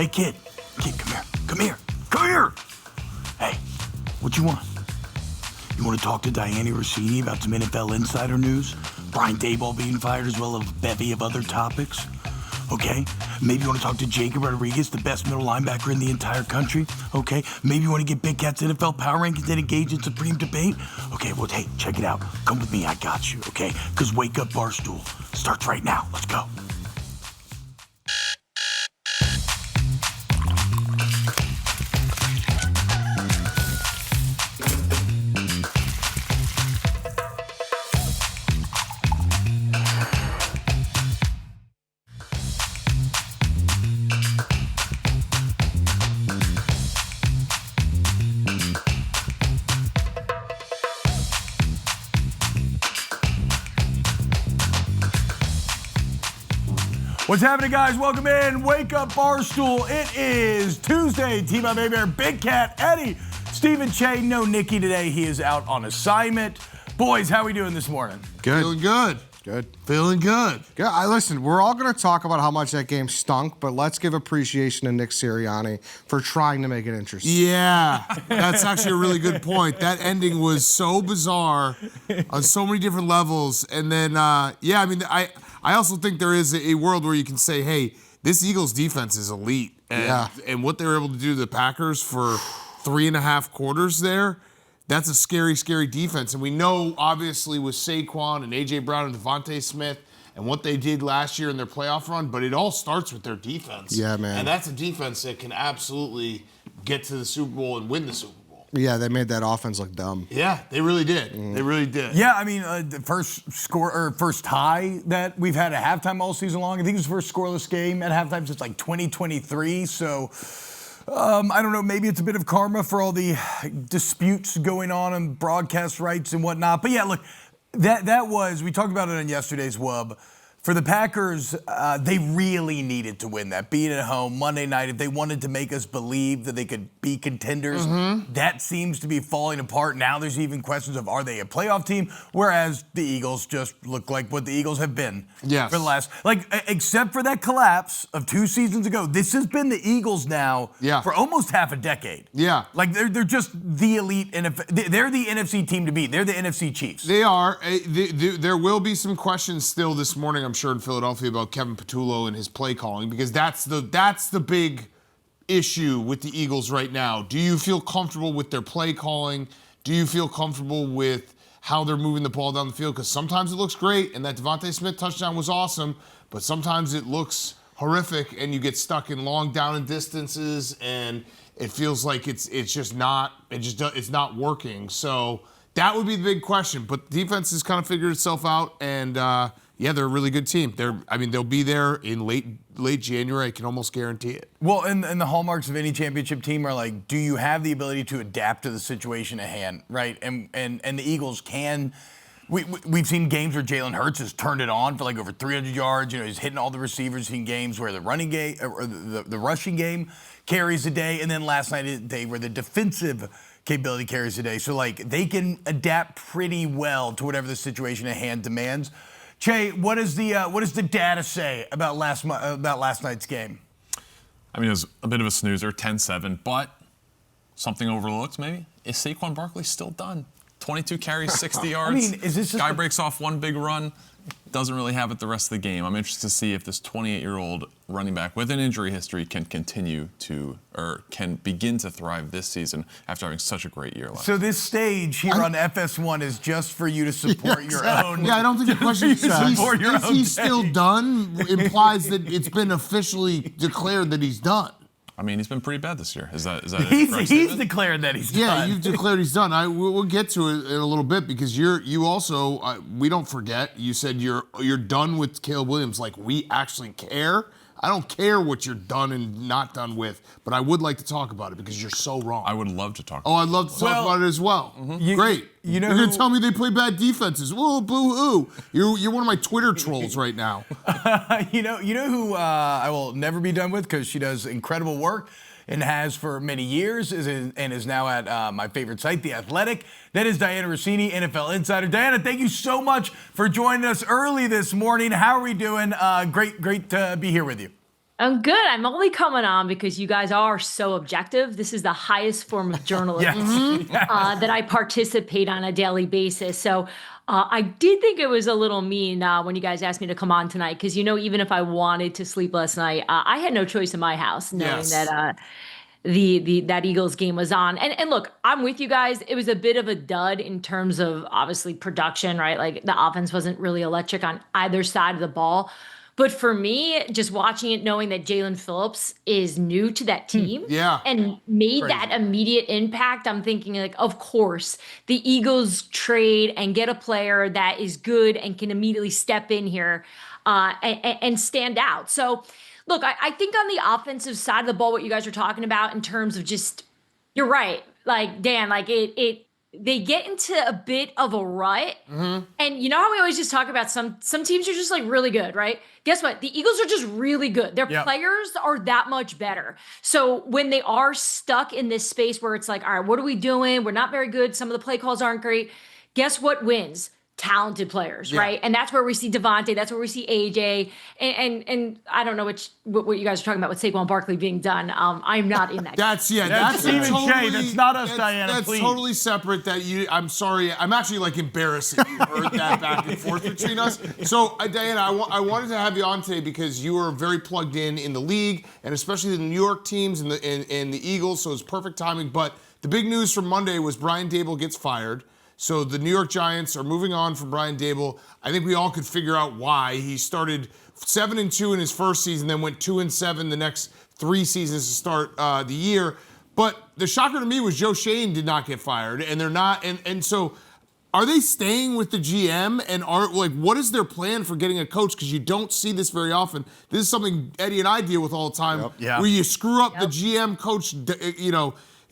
Hey, kid, come here. Hey, what you want? You want to talk to Dianna Russini about some NFL insider news? Brian Daboll being fired, as well as a bevy of other topics? Okay, maybe you want to talk to Jacob Rodriguez, the best middle linebacker in the entire country? Okay, maybe you want to get Big Cat's NFL Power Rankings and engage in supreme debate? Okay, well, hey, check it out. Come with me, I got you, okay? Because Wake Up Barstool starts right now. Let's go. What's happening, guys? Welcome in. Wake Up Barstool. It is Tuesday. Team Up Baby, Big Cat, Eddie, Steven Cheah. No Nicky today. He is out on assignment. Boys, how we doing this morning? Good. Feeling good. Good. Feeling good. Yeah, listen, we're all going to talk about how much that game stunk, but let's give appreciation to Nick Sirianni for trying to make it interesting. Yeah, that's actually a really good point. That ending was so bizarre on so many different levels. And then, I also think there is a world where you can say, hey, this Eagles defense is elite. And what they were able to do to the Packers for 3.5 quarters there, that's a scary, scary defense. And we know, obviously, with Saquon and A.J. Brown and Devontae Smith and what they did last year in their playoff run, but it all starts with their defense. Yeah, man. And that's a defense that can absolutely get to the Super Bowl and win the Super Bowl. Yeah, they made that offense look dumb. Yeah, they really did. They really did. Yeah, I mean, the first tie that we've had at halftime all season long. I think it was the first scoreless game at halftime since like 2023. So, I don't know, maybe it's a bit of karma for all the disputes going on broadcast rights and whatnot. But yeah, look, that was, we talked about it on yesterday's WUB. For the Packers, they really needed to win that. Being at home Monday night, if they wanted to make us believe that they could be contenders, that seems to be falling apart. Now there's even questions of, are they a playoff team? Whereas the Eagles just look like what the Eagles have been for the last, except for that collapse of 2 seasons ago, this has been the Eagles now for almost half a decade. Yeah. Like, they're just the elite, they're the NFC team to beat. They're the NFC Chiefs. They are. There will be some questions still this morning, I'm sure, in Philadelphia about Kevin Patullo and his play calling, because that's the big issue with the Eagles right now. Do you feel comfortable with their play calling? Do you feel comfortable with how they're moving the ball down the field? Because sometimes it looks great, and that Devontae Smith touchdown was awesome, but sometimes it looks horrific, and you get stuck in long down and distances, and it feels like it's just not working. So that would be the big question. But the defense has kind of figured itself out, and yeah, they're a really good team. They'll be there in late January. I can almost guarantee it. Well, and the hallmarks of any championship team are like, do you have the ability to adapt to the situation at hand, right? And the Eagles can. We've seen games where Jalen Hurts has turned it on for like over 300 yards. You know, he's hitting all the receivers in games where the running game or the rushing game carries the day. And then last night, a day where the defensive capability carries the day. So like they can adapt pretty well to whatever the situation at hand demands. Cheah, what does the data say about last night's game? I mean, it was a bit of a snoozer, 10-7, but something overlooked maybe. Is Saquon Barkley still done? 22 carries, 60 yards. I mean, is this just guy breaks off one big run, doesn't really have it the rest of the game. I'm interested to see if this 28-year-old running back with an injury history can begin to thrive this season after having such a great year last. So this stage here on FS1 is just for you to support your own. Yeah, I don't think the question is he still done implies that it's been officially declared that he's done. I mean, he's been pretty bad this year. Is that he's declared that he's done. Yeah, you've declared he's done. We'll get to it in a little bit, because you also we don't forget, you said you're done with Caleb Williams. Like, we actually care. I don't care what you're done and not done with, but I would like to talk about it because you're so wrong. I would love to talk. Oh, I'd love to talk about it as well. Great. You're going to tell me they play bad defenses. Whoa, boo-hoo. You're one of my Twitter trolls right now. You know who I will never be done with, because she does incredible work and has for many years, and is now at my favorite site, The Athletic. That is Dianna Russini, NFL Insider. Dianna, thank you so much for joining us early this morning. How are we doing? Great to be here with you. I'm good. I'm only coming on because you guys are so objective. This is the highest form of journalism that I participate on a daily basis. So I did think it was a little mean when you guys asked me to come on tonight because, even if I wanted to sleep last night, I had no choice in my house knowing that that Eagles game was on. And look, I'm with you guys. It was a bit of a dud in terms of obviously production, right? Like the offense wasn't really electric on either side of the ball. But for me, just watching it, knowing that Jalen Phillips is new to that team and made that immediate impact, I'm thinking like, of course, the Eagles trade and get a player that is good and can immediately step in here and stand out. So look, I think on the offensive side of the ball, what you guys are talking about in terms of just, you're right. Like, Dan, like they get into a bit of a rut. And you know how we always just talk about some teams are just like really good, right? Guess what? The Eagles are just really good. Their players are that much better. So when they are stuck in this space where it's like, all right, what are we doing? We're not very good. Some of the play calls aren't great. Guess what wins? Talented players, right? And that's where we see Devontae. That's where we see AJ. And I don't know what you guys are talking about with Saquon Barkley being done. I'm not in that. That's Steven totally, Cheah. That's not us, Dianna. That's please. totally separate. I'm sorry. I'm actually like embarrassed that you heard that back and forth between us. So Dianna, I wanted to have you on today because you are very plugged in the league and especially the New York teams and the Eagles. So it's perfect timing. But the big news from Monday was Brian Daboll gets fired. So the New York Giants are moving on from Brian Daboll. I think we all could figure out why. He started 7-2 in his first season, then went 2-7 the next 3 seasons to start the year. But the shocker to me was Joe Schoen did not get fired, and they're not. And so, are they staying with the GM? And what is their plan for getting a coach? Because you don't see this very often. This is something Eddie and I deal with all the time, where you screw up the GM coach,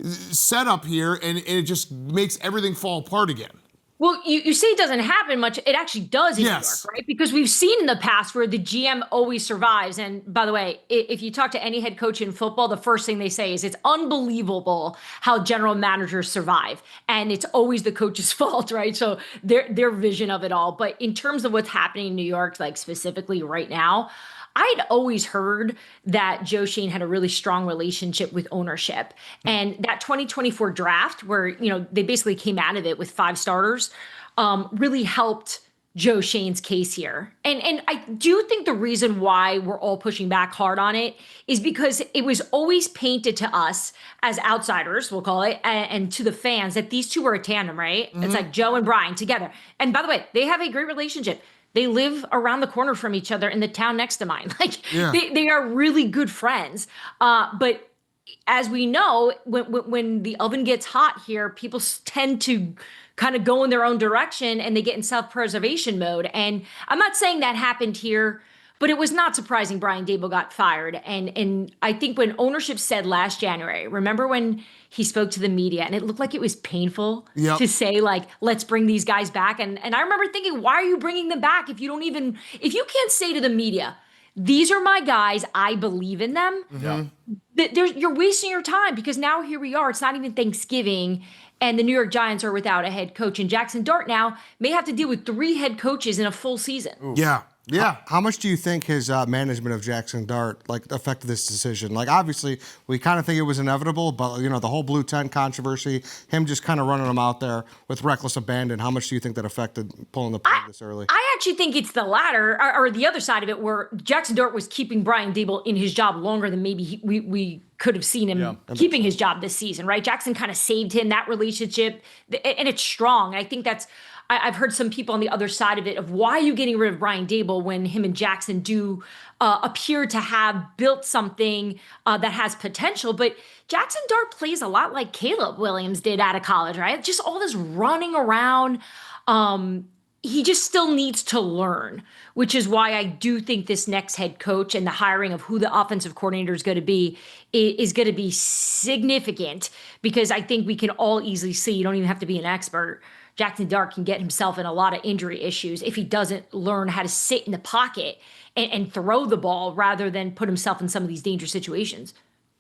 setup here, and it just makes everything fall apart again. Well, you say it doesn't happen much. It actually does in New York, right? Because we've seen in the past where the GM always survives. And by the way, if you talk to any head coach in football, the first thing they say is it's unbelievable how general managers survive. And it's always the coach's fault, right? So their vision of it all. But in terms of what's happening in New York, like specifically right now, I'd always heard that Joe Schoen had a really strong relationship with ownership. And that 2024 draft where, they basically came out of it with 5 starters, really helped Joe Schoen's case here. And I do think the reason why we're all pushing back hard on it is because it was always painted to us as outsiders, we'll call it, and to the fans that these two were a tandem, right? It's like Joe and Brian together. And by the way, they have a great relationship. They live around the corner from each other in the town next to mine. They are really good friends. But as we know, when the oven gets hot here, people tend to kind of go in their own direction and they get in self-preservation mode. And I'm not saying that happened here, but it was not surprising Brian Daboll got fired. And I think when ownership said last January, remember when he spoke to the media and it looked like it was painful to say, like, let's bring these guys back. And I remember thinking, why are you bringing them back if you can't say to the media, these are my guys, I believe in them. You're wasting your time because now here we are. It's not even Thanksgiving and the New York Giants are without a head coach. And Jackson Dart now may have to deal with 3 head coaches in a full season. Yeah. How much do you think his management of Jackson Dart affected this decision? Obviously, we kind of think it was inevitable, but the whole Blue Tent controversy, him just kind of running him out there with reckless abandon. How much do you think that affected pulling the plug this early? I actually think it's the latter, or the other side of it, where Jackson Dart was keeping Brian Daboll in his job longer than maybe we could have seen him keeping his job this season, right? Jackson kind of saved him, that relationship, and it's strong. I think I've heard some people on the other side of it of why are you getting rid of Brian Daboll when him and Jackson do appear to have built something that has potential. But Jackson Dart plays a lot like Caleb Williams did out of college, right? Just all this running around. He just still needs to learn, which is why I do think this next head coach and the hiring of who the offensive coordinator is going to be is going to be significant because I think we can all easily see, you don't even have to be an expert, Jackson Dart can get himself in a lot of injury issues if he doesn't learn how to sit in the pocket and throw the ball rather than put himself in some of these dangerous situations.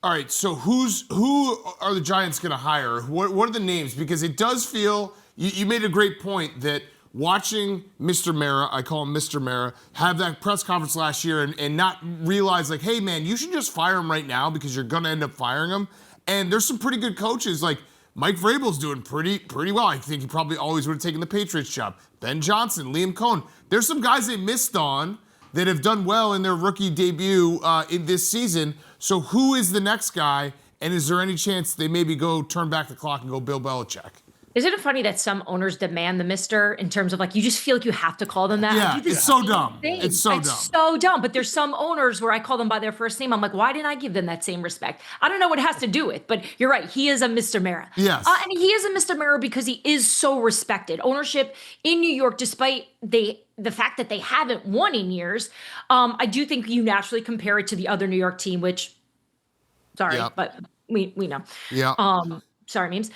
All right, so who are the Giants going to hire? What are the names? Because it does feel, you made a great point that watching Mr. Mara, I call him Mr. Mara, have that press conference last year and not realize like, hey man, you should just fire him right now because you're gonna end up firing him. And there's some pretty good coaches like Mike Vrabel's doing pretty well. I think he probably always would have taken the Patriots job. Ben Johnson, Liam Cohen. There's some guys they missed on that have done well in their rookie debut in this season. So who is the next guy? And is there any chance they maybe go turn back the clock and go Bill Belichick? Isn't it funny that some owners demand the Mister in terms of like you just feel like you have to call them that? Yeah, it's so dumb. It's so dumb. So dumb. But there's some owners where I call them by their first name. I'm like, why didn't I give them that same respect? I don't know what it has to do with, but you're right. He is a Mr. Mara. Yes. And he is a Mr. Mara because he is so respected. Ownership in New York, despite the fact that they haven't won in years, I do think you naturally compare it to the other New York team, which, sorry, but we know. Yeah. Sorry, memes.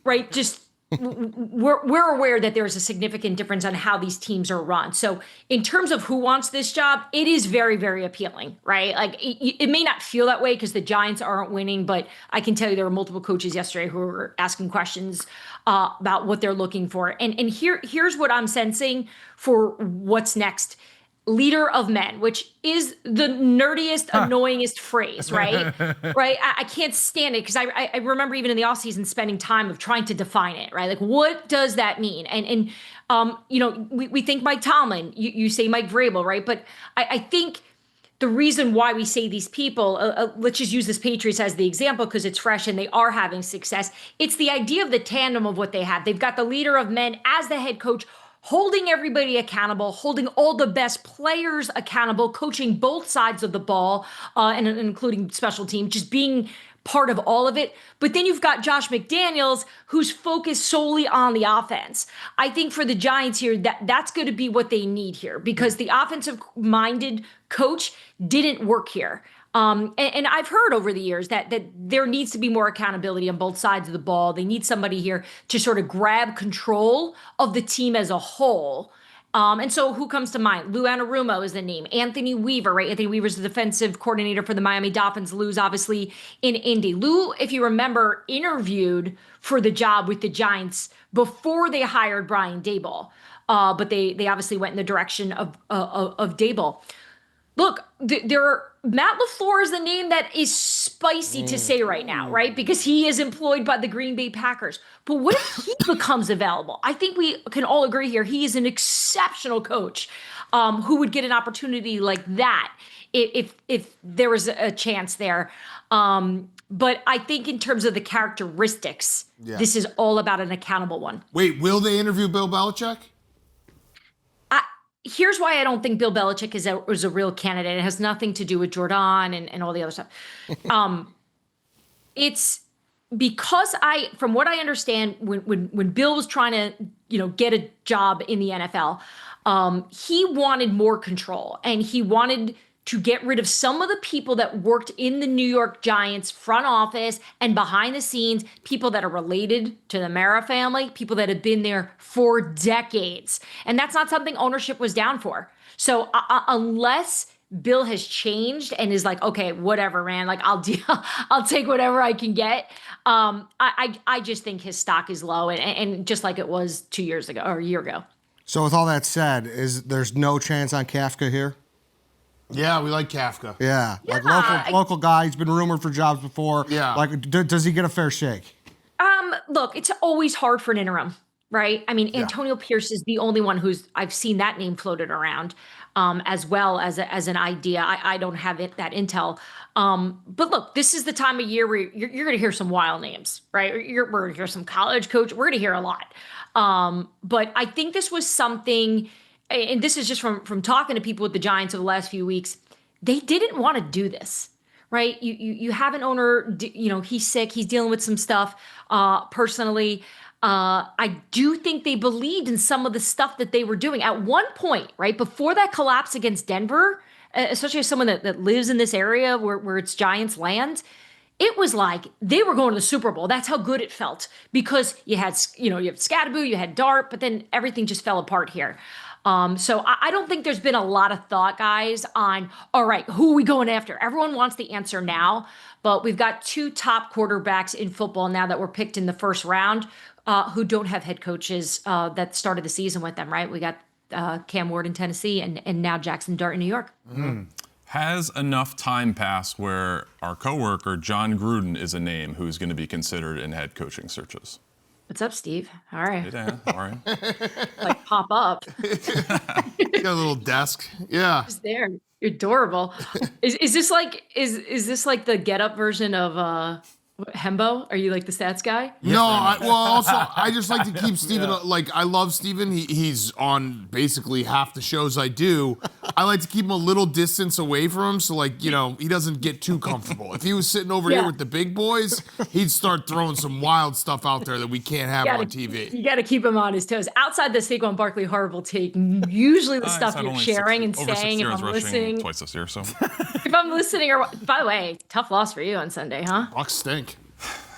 Right. Just we're aware that there's a significant difference on how these teams are run. So in terms of who wants this job, it is very, very appealing, right? Like it may not feel that way because the Giants aren't winning, but I can tell you there were multiple coaches yesterday who were asking questions about what they're looking for. And here's what I'm sensing for what's next. Leader of men, which is the nerdiest, annoyingest phrase, right? Right? I can't stand it because I remember even in the offseason spending time of trying to define it, right? Like, what does that mean? And you know, we think Mike Tomlin, you say Mike Vrabel, right? But I think the reason why we say these people, let's just use this Patriots as the example because it's fresh and they are having success. It's the idea of the tandem of what they have. They've got the leader of men as the head coach, holding everybody accountable, holding all the best players accountable, coaching both sides of the ball, and including special teams, just being part of all of it. But then you've got Josh McDaniels, who's focused solely on the offense. I think for the Giants here, that's going to be what they need here because the offensive-minded coach didn't work here. And I've heard over the years that there needs to be more accountability on both sides of the ball. They need somebody here to sort of grab control of the team as a whole. And so who comes to mind? Lou Anarumo is the name. Anthony Weaver, right? Anthony Weaver's the defensive coordinator for the Miami Dolphins. Lou's obviously in Indy. Lou, if you remember, interviewed for the job with the Giants before they hired Brian Daboll. But they obviously went in the direction of Daboll. Look, Matt LaFleur is the name that is spicy to say right now, right? Because he is employed by the Green Bay Packers. But what if he becomes available? I think we can all agree here. He is an exceptional coach who would get an opportunity like that if there was a chance there. But I think in terms of the characteristics, this is all about an accountable one. Wait, will they interview Bill Belichick? Here's why I don't think Bill Belichick is a real candidate. It has nothing to do with Jordan and all the other stuff. It's because from what I understand, when Bill was trying to, get a job in the NFL, he wanted more control and he wanted to get rid of some of the people that worked in the New York Giants front office and behind the scenes, people that are related to the Mara family, people that have been there for decades. And that's not something ownership was down for. So unless Bill has changed and is like, okay, whatever, man, like I'll take whatever I can get. I just think his stock is low and just like it was 2 years ago or a year ago. So with all that said, there's no chance on Kafka here? Yeah, we like Kafka. Yeah, like local guy. He's been rumored for jobs before. Yeah. Like, does he get a fair shake? Look, it's always hard for an interim, right? I mean, Antonio Pierce is the only one I've seen that name floated around, as well as an idea. I don't have that intel. But look, this is the time of year where you're going to hear some wild names, right? We're going to hear some college coach. We're going to hear a lot. But I think this was something. And this is just from talking to people with the Giants over the last few weeks, they didn't want to do this, right? You have an owner, he's sick, he's dealing with some stuff personally. I do think they believed in some of the stuff that they were doing. At one point, right, before that collapse against Denver, especially as someone that lives in this area where it's Giants land, it was like they were going to the Super Bowl. That's how good it felt because you have Scadaboo, you had Dart, but then everything just fell apart here. So I don't think there's been a lot of thought, guys, on, all right, who are we going after? Everyone wants the answer now, but we've got 2 top quarterbacks in football now that were picked in the first round who don't have head coaches that started the season with them, right? We got Cam Ward in Tennessee and now Jackson Dart in New York. Has enough time passed where our coworker John Gruden is a name who's going to be considered in head coaching searches? What's up, Steve? All right. Hey, Dan. All right. Like pop up. You got a little desk. Yeah. Just there. You're adorable. Is this like the get up version of Hembo? Are you like the stats guy? I just like to keep Steven, like, I love Steven. He's on basically half the shows I do. I like to keep him a little distance away from him so, like, he doesn't get too comfortable. If he was sitting over here with the big boys, he'd start throwing some wild stuff out there that we can't have on TV. You got to keep him on his toes. Outside the Saquon Barkley horrible take, usually the stuff you're sharing and saying, if I'm listening. Twice this year, so. If I'm listening, or by the way, tough loss for you on Sunday, huh? Bucks stink.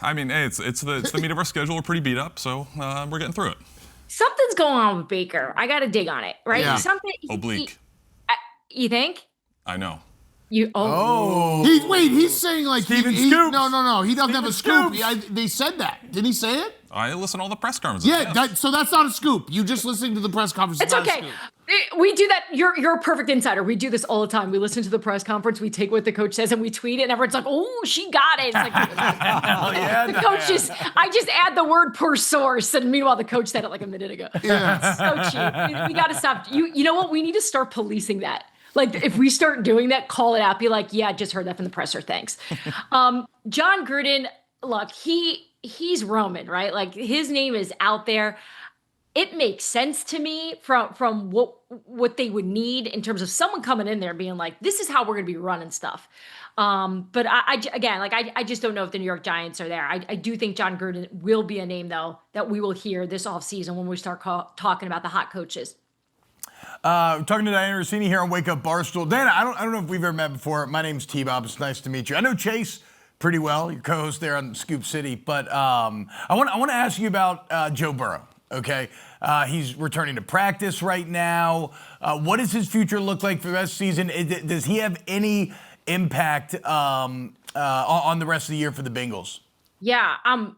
I mean, hey, it's the meat of our schedule. We're pretty beat up, so we're getting through it. Something's going on with Baker. I got to dig on it, right? Yeah. Something. Oblique. You think? I know. He's saying like Steven he Scoops. No, he doesn't have a scoop. Scoops. They said that. Didn't he say it? I listen to all the press conferences. Yeah, so that's not a scoop. You just listening to the press conference. It's okay. We do that. You're a perfect insider. We do this all the time. We listen to the press conference. We take what the coach says and we tweet it. And everyone's like, "Oh, she got it." It's like, the coach I just add the word per source, and meanwhile the coach said it like a minute ago. Yeah. So cheap. We got to stop. You know what? We need to start policing that. Like, if we start doing that, call it out. Be like, yeah, just heard that from the presser. Thanks. John Gruden, look, he's Roman, right? Like, his name is out there. It makes sense to me from what they would need in terms of someone coming in there being like, this is how we're going to be running stuff. But I just don't know if the New York Giants are there. I do think John Gruden will be a name, though, that we will hear this offseason when we start talking about the hot coaches. Talking to Dianna Russini here on Wake Up Barstool. Dianna, I don't know if we've ever met before. My name's T-Bob. It's nice to meet you. I know Chase pretty well, your co-host there on Scoop City. But I want to ask you about Joe Burrow. Okay, he's returning to practice right now. What does his future look like for the rest of the season? Does he have any impact on the rest of the year for the Bengals? Yeah, I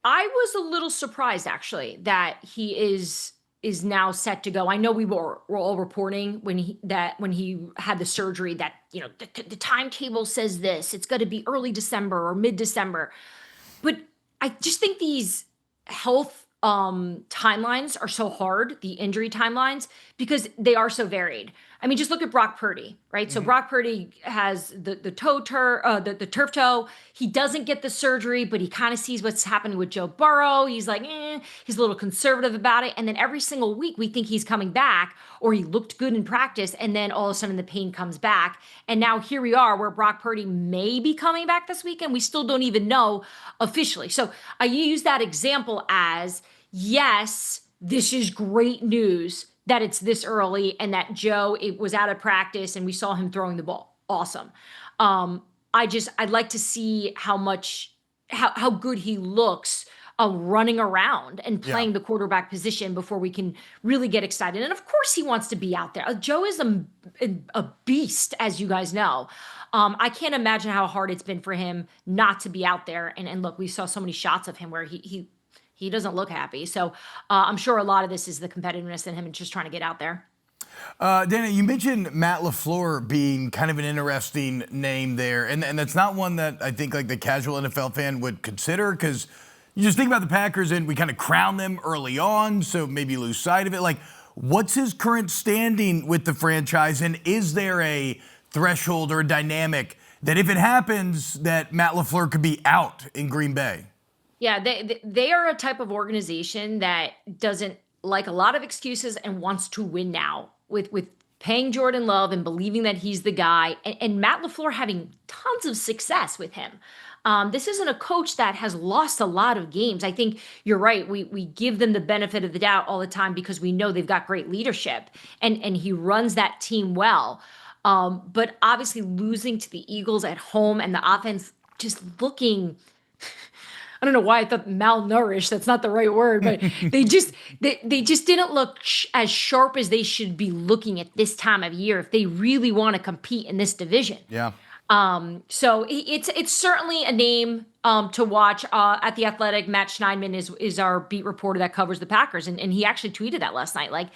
was a little surprised actually that he is now set to go. I know we were all reporting when he had the surgery that the timetable says this. It's going to be early December or mid-December, but I just think these health timelines are so hard, the injury timelines, because they are so varied. I mean, just look at Brock Purdy, right? Mm-hmm. So Brock Purdy has the turf toe. He doesn't get the surgery, but he kind of sees what's happening with Joe Burrow. He's like, he's a little conservative about it. And then every single week we think he's coming back, or he looked good in practice, and then all of a sudden the pain comes back. And now here we are where Brock Purdy may be coming back this weekend. We still don't even know officially. So I use that example as, yes, this is great news that it's this early and that it was out of practice and we saw him throwing the ball. Awesome. I'd like to see how good he looks running around and playing the quarterback position before we can really get excited. And of course he wants to be out there. Joe is a beast, as you guys know. I can't imagine how hard it's been for him not to be out there. And look, we saw so many shots of him where he doesn't look happy. So I'm sure a lot of this is the competitiveness in him and just trying to get out there. Dianna, you mentioned Matt LaFleur being kind of an interesting name there. And that's not one that I think like the casual NFL fan would consider, because you just think about the Packers and we kind of crown them early on, so maybe lose sight of it. Like, what's his current standing with the franchise? And is there a threshold or a dynamic that if it happens that Matt LaFleur could be out in Green Bay? Yeah, they are a type of organization that doesn't like a lot of excuses and wants to win now with paying Jordan Love and believing that he's the guy, and Matt LaFleur having tons of success with him. This isn't a coach that has lost a lot of games. I think you're right. We give them the benefit of the doubt all the time because we know they've got great leadership and he runs that team well. But obviously losing to the Eagles at home and the offense just looking I don't know why I thought malnourished. That's not the right word, but they just didn't look as sharp as they should be looking at this time of year if they really want to compete in this division. Yeah. So it's certainly a name to watch. At The Athletic, Matt Schneidman is our beat reporter that covers the Packers, and he actually tweeted that last night. Like,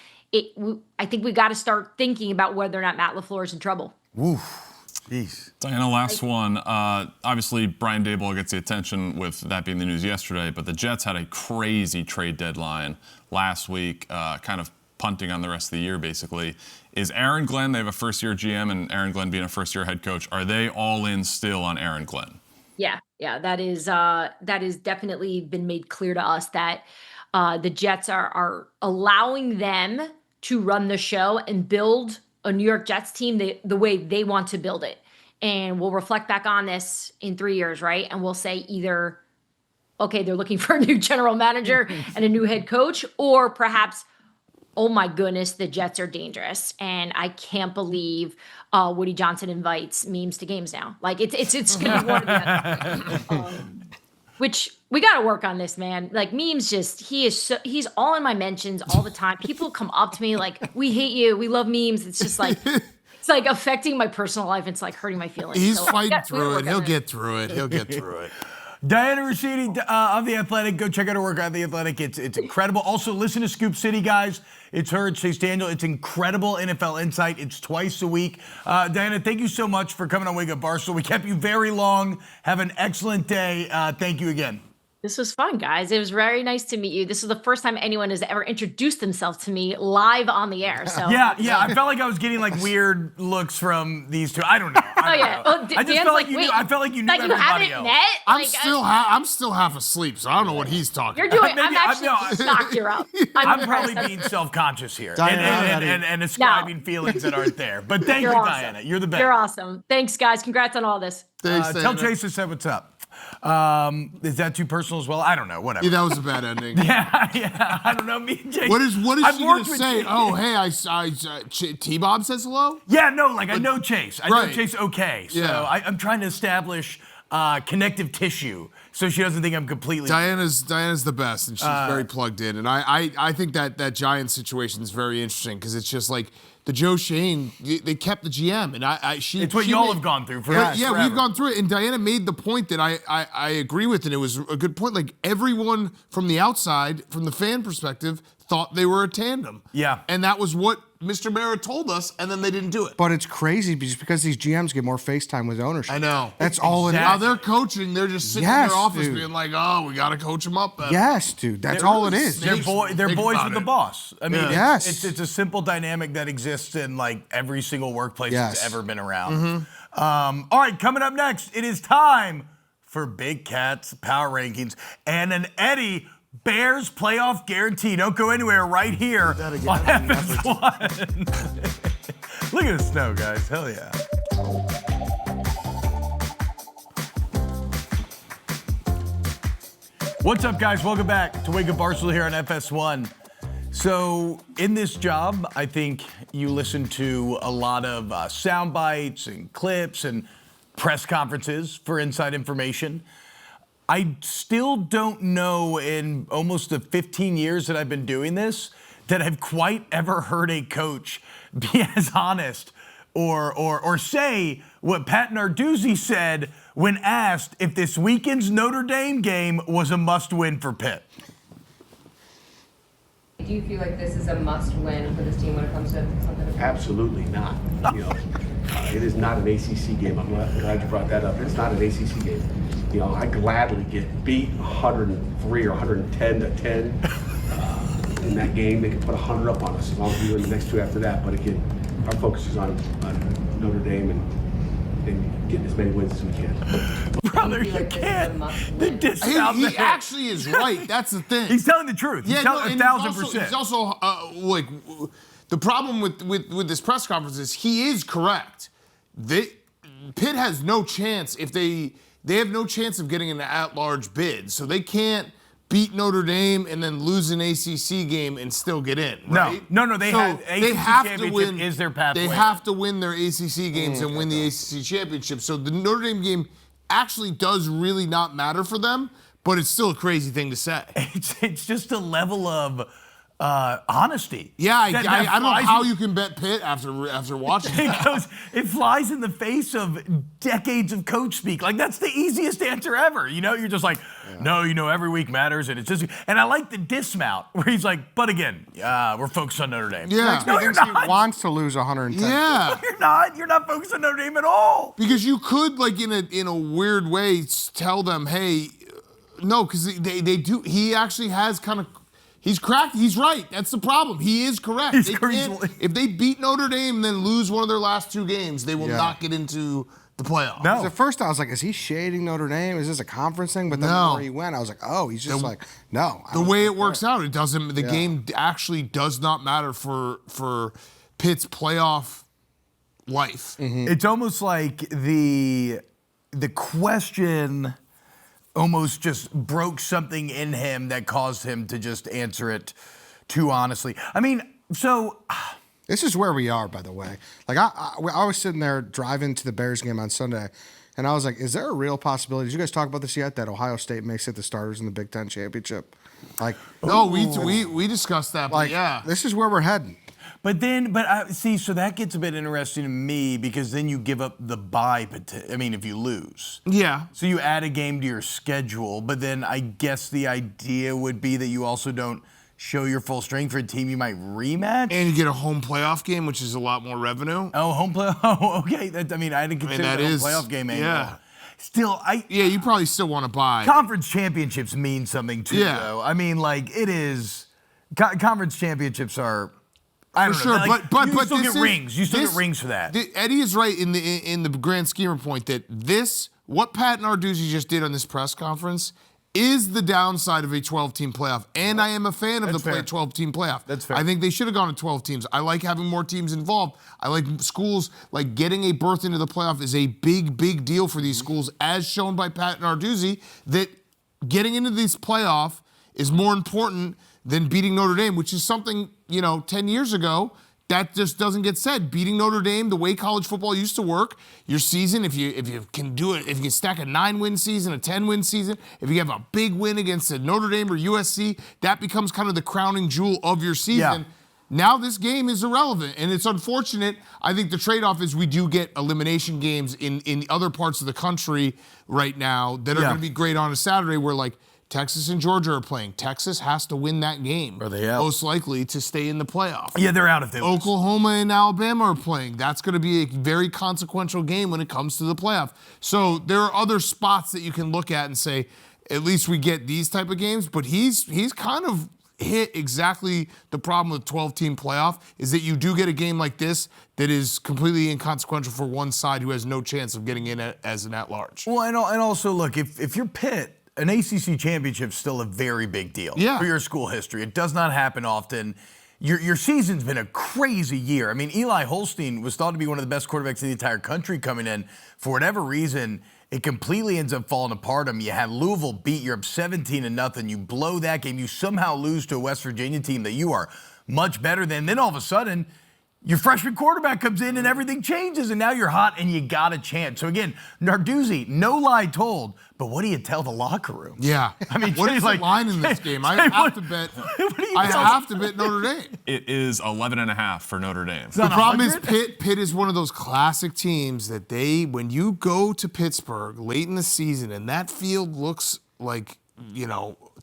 I think we got to start thinking about whether or not Matt LaFleur is in trouble. Oof. Jeez. Diana, last one. Obviously, Brian Daboll gets the attention with that being the news yesterday, but the Jets had a crazy trade deadline last week, kind of punting on the rest of the year, basically. Is Aaron Glenn, they have a first-year GM, and Aaron Glenn being a first-year head coach, are they all in still on Aaron Glenn? Yeah, that is definitely been made clear to us that the Jets are allowing them to run the show and build a New York Jets team the way they want to build it. And we'll reflect back on this in 3 years, right? And we'll say either, okay, they're looking for a new general manager and a new head coach, or perhaps, oh my goodness, the Jets are dangerous. And I can't believe Woody Johnson invites memes to games now. Like, it's going to be one of the which we got to work on this, man. Like, memes, he's all in my mentions all the time. People come up to me like, we hate you, we love memes. It's just like, it's like affecting my personal life. It's like hurting my feelings. He's so fighting through it. He'll get through it. Dianna Russini of The Athletic. Go check out her work on The Athletic. It's incredible. Also, listen to Scoop City, guys. It's her, it's Chase Daniel. It's incredible NFL insight. It's twice a week. Dianna, thank you so much for coming on Wake Up Barstool. We kept you very long. Have an excellent day. Thank you again. This was fun, guys. It was very nice to meet you. This is the first time anyone has ever introduced themselves to me live on the air. So yeah. I felt like I was getting like weird looks from these two. I don't know. I just felt like you knew. I felt like you knew that you everybody haven't else. met. I'm still half asleep, so I don't know what he's talking You're about. doing. I'm actually knocked you up. I'm probably being self-conscious here and ascribing feelings that aren't there. But thank you, awesome. Dianna. You're the best. You're awesome. Thanks, guys. Congrats on all this. Thanks, tell Chase I said what's up. Is that too personal as well? I don't know. Whatever. Yeah, that was a bad ending. yeah. I don't know. Me and Chase. What is she gonna say? Oh, hey, T-Bob says hello. Yeah, no, like I know Chase. I know Chase. Okay, so Yeah. I'm trying to establish connective tissue so she doesn't think I'm completely. Diana's the best, and she's very plugged in. And I think that Giants situation is very interesting because it's just like the Joe Shane, they kept the GM, and It's what y'all have gone through forever. Yeah, we've gone through it, and Diana made the point that I agree with, and it was a good point. Like, everyone from the outside, from the fan perspective, thought they were a tandem. Yeah. And that was what Mr. Mara told us, and then they didn't do it. But it's crazy because these GMs get more face time with ownership. I know. That's all it is. Now they're coaching, they're just sitting in their office being like, oh, we got to coach them up better. Yes, dude. That's all it is. They're boys with the boss. I mean, Yes. it's a simple dynamic that exists in like every single workplace that's ever been around. Mm-hmm. All right, coming up next, it is time for Big Cat's Power Rankings and an Eddie Bears playoff guarantee. Don't go anywhere right here on FS1. Look at the snow, guys. Hell yeah. What's up, guys? Welcome back to Wake Up Barstool here on FS1. So in this job, I think you listen to a lot of sound bites and clips and press conferences for inside information. I still don't know in almost the 15 years that I've been doing this that I've quite ever heard a coach be as honest or say what Patt Narduzzi said when asked if this weekend's Notre Dame game was a must-win for Pitt. Do you feel like this is a must-win for this team when it comes to something? Absolutely not. It is not an ACC game. I'm glad you brought that up. It's not an ACC game. I gladly get beat 103 or 110 to 10 in that game. They can put 100 up on us as long as we win the next two after that. But again, our focus is on Notre Dame and getting as many wins as we can. Brother, you can't. He actually is right. That's the thing. He's telling the truth. He's telling 1,000%. He's also like the problem with this press conference is he is correct. Pitt has no chance if they have no chance of getting an at-large bid, so they can't beat Notre Dame and then lose an ACC game and still get in. Right? No. They have to win. Is their path? They have to win their ACC games and win the ACC championship. So the Notre Dame game actually does really not matter for them. but it's still a crazy thing to say. It's just a level of honesty. Yeah, I don't know how in, you can bet Pitt after watching that. It flies in the face of decades of coach speak. Like, that's the easiest answer ever. You know, you're just like, no, you know, every week matters, and it's just. And I like the dismount where he's like, but again, we're focused on Notre Dame. Yeah, like, no, you're not. He wants to lose 110. Yeah, No, you're not. You're not focused on Notre Dame at all. because you could, like, in a weird way, tell them, hey, no, because they do. He actually has kind of. He's cracked. He's right. That's the problem. He is correct. If they beat Notre Dame and then lose one of their last 2 games, they will not get into the playoffs. No. At first, I was like, is he shading Notre Dame? Is this a conference thing? But then the more he went, I was like, oh, he's just like, no. The way it works out, it doesn't. The game actually does not matter for Pitt's playoff life. Mm-hmm. It's almost like the question almost just broke something in him that caused him to just answer it too honestly. I mean, so this is where we are, by the way. Like, I was sitting there driving to the Bears game on Sunday, and I was like, is there a real possibility? Did you guys talk about this yet? That Ohio State may sit the starters in the Big Ten championship? Like, No, we discussed that, but like, yeah. this is where we're heading. But see, so that gets a bit interesting to me because then you give up the bye. I mean, if you lose. Yeah. So you add a game to your schedule, but then I guess the idea would be that you also don't show your full strength for a team you might rematch. And you get a home playoff game, which is a lot more revenue. Oh, home playoff. Oh, okay. I didn't consider that the home is- playoff game angle. yeah. Still, Yeah, you probably still want to buy. Conference championships mean something too, Yeah. though. I mean, like, it is. Conference championships are. I don't For know. sure, like, but you still this get is- rings. You still this- get rings for that. Eddie is right in the grand scheme of point that what Pat Narduzzi just did on this press conference is the downside of a 12-team playoff, and I am a fan of That's fair. 12-team playoff. That's fair. I think they should have gone to 12 teams. I like having more teams involved. I like schools, like getting a berth into the playoff is a big, big deal for these schools, as shown by Pat Narduzzi, that getting into this playoff is more important than beating Notre Dame, which is something, 10 years ago, that just doesn't get said. Beating Notre Dame, the way college football used to work, your season, if you can do it, if you can stack a 9-win season, a 10-win season, if you have a big win against a Notre Dame or USC, that becomes kind of the crowning jewel of your season. Yeah. Now this game is irrelevant, and it's unfortunate. I think the trade-off is we do get elimination games in other parts of the country right now that are going to be great on a Saturday where, like, Texas and Georgia are playing. Texas has to win that game, Are they out? most likely, to stay in the playoff. Yeah, they're out if they lose. Oklahoma and Alabama are playing. That's going to be a very consequential game when it comes to the playoff. So there are other spots that you can look at and say, at least we get these type of games. But he's kind of hit exactly the problem with 12-team playoff, is that you do get a game like this that is completely inconsequential for one side who has no chance of getting in as an at-large. Well, and also, look, if you're Pitt, an ACC championship is still a very big deal for your school history. It does not happen often. Your season's been a crazy year. I mean, Eli Holstein was thought to be one of the best quarterbacks in the entire country coming in. For whatever reason, it completely ends up falling apart. You had Louisville beat you up 17-0. You blow that game. You somehow lose to a West Virginia team that you are much better than. Then all of a sudden, your freshman quarterback comes in and everything changes, and now you're hot and you got a chance. So again, Narduzzi, no lie told, but what do you tell the locker room? Yeah. I mean, what Jay's is like, the line in this game? I have to bet. I have to bet Notre Dame. It is 11.5 for Notre Dame. The problem is Pitt is one of those classic teams that when you go to Pittsburgh late in the season and that field looks like,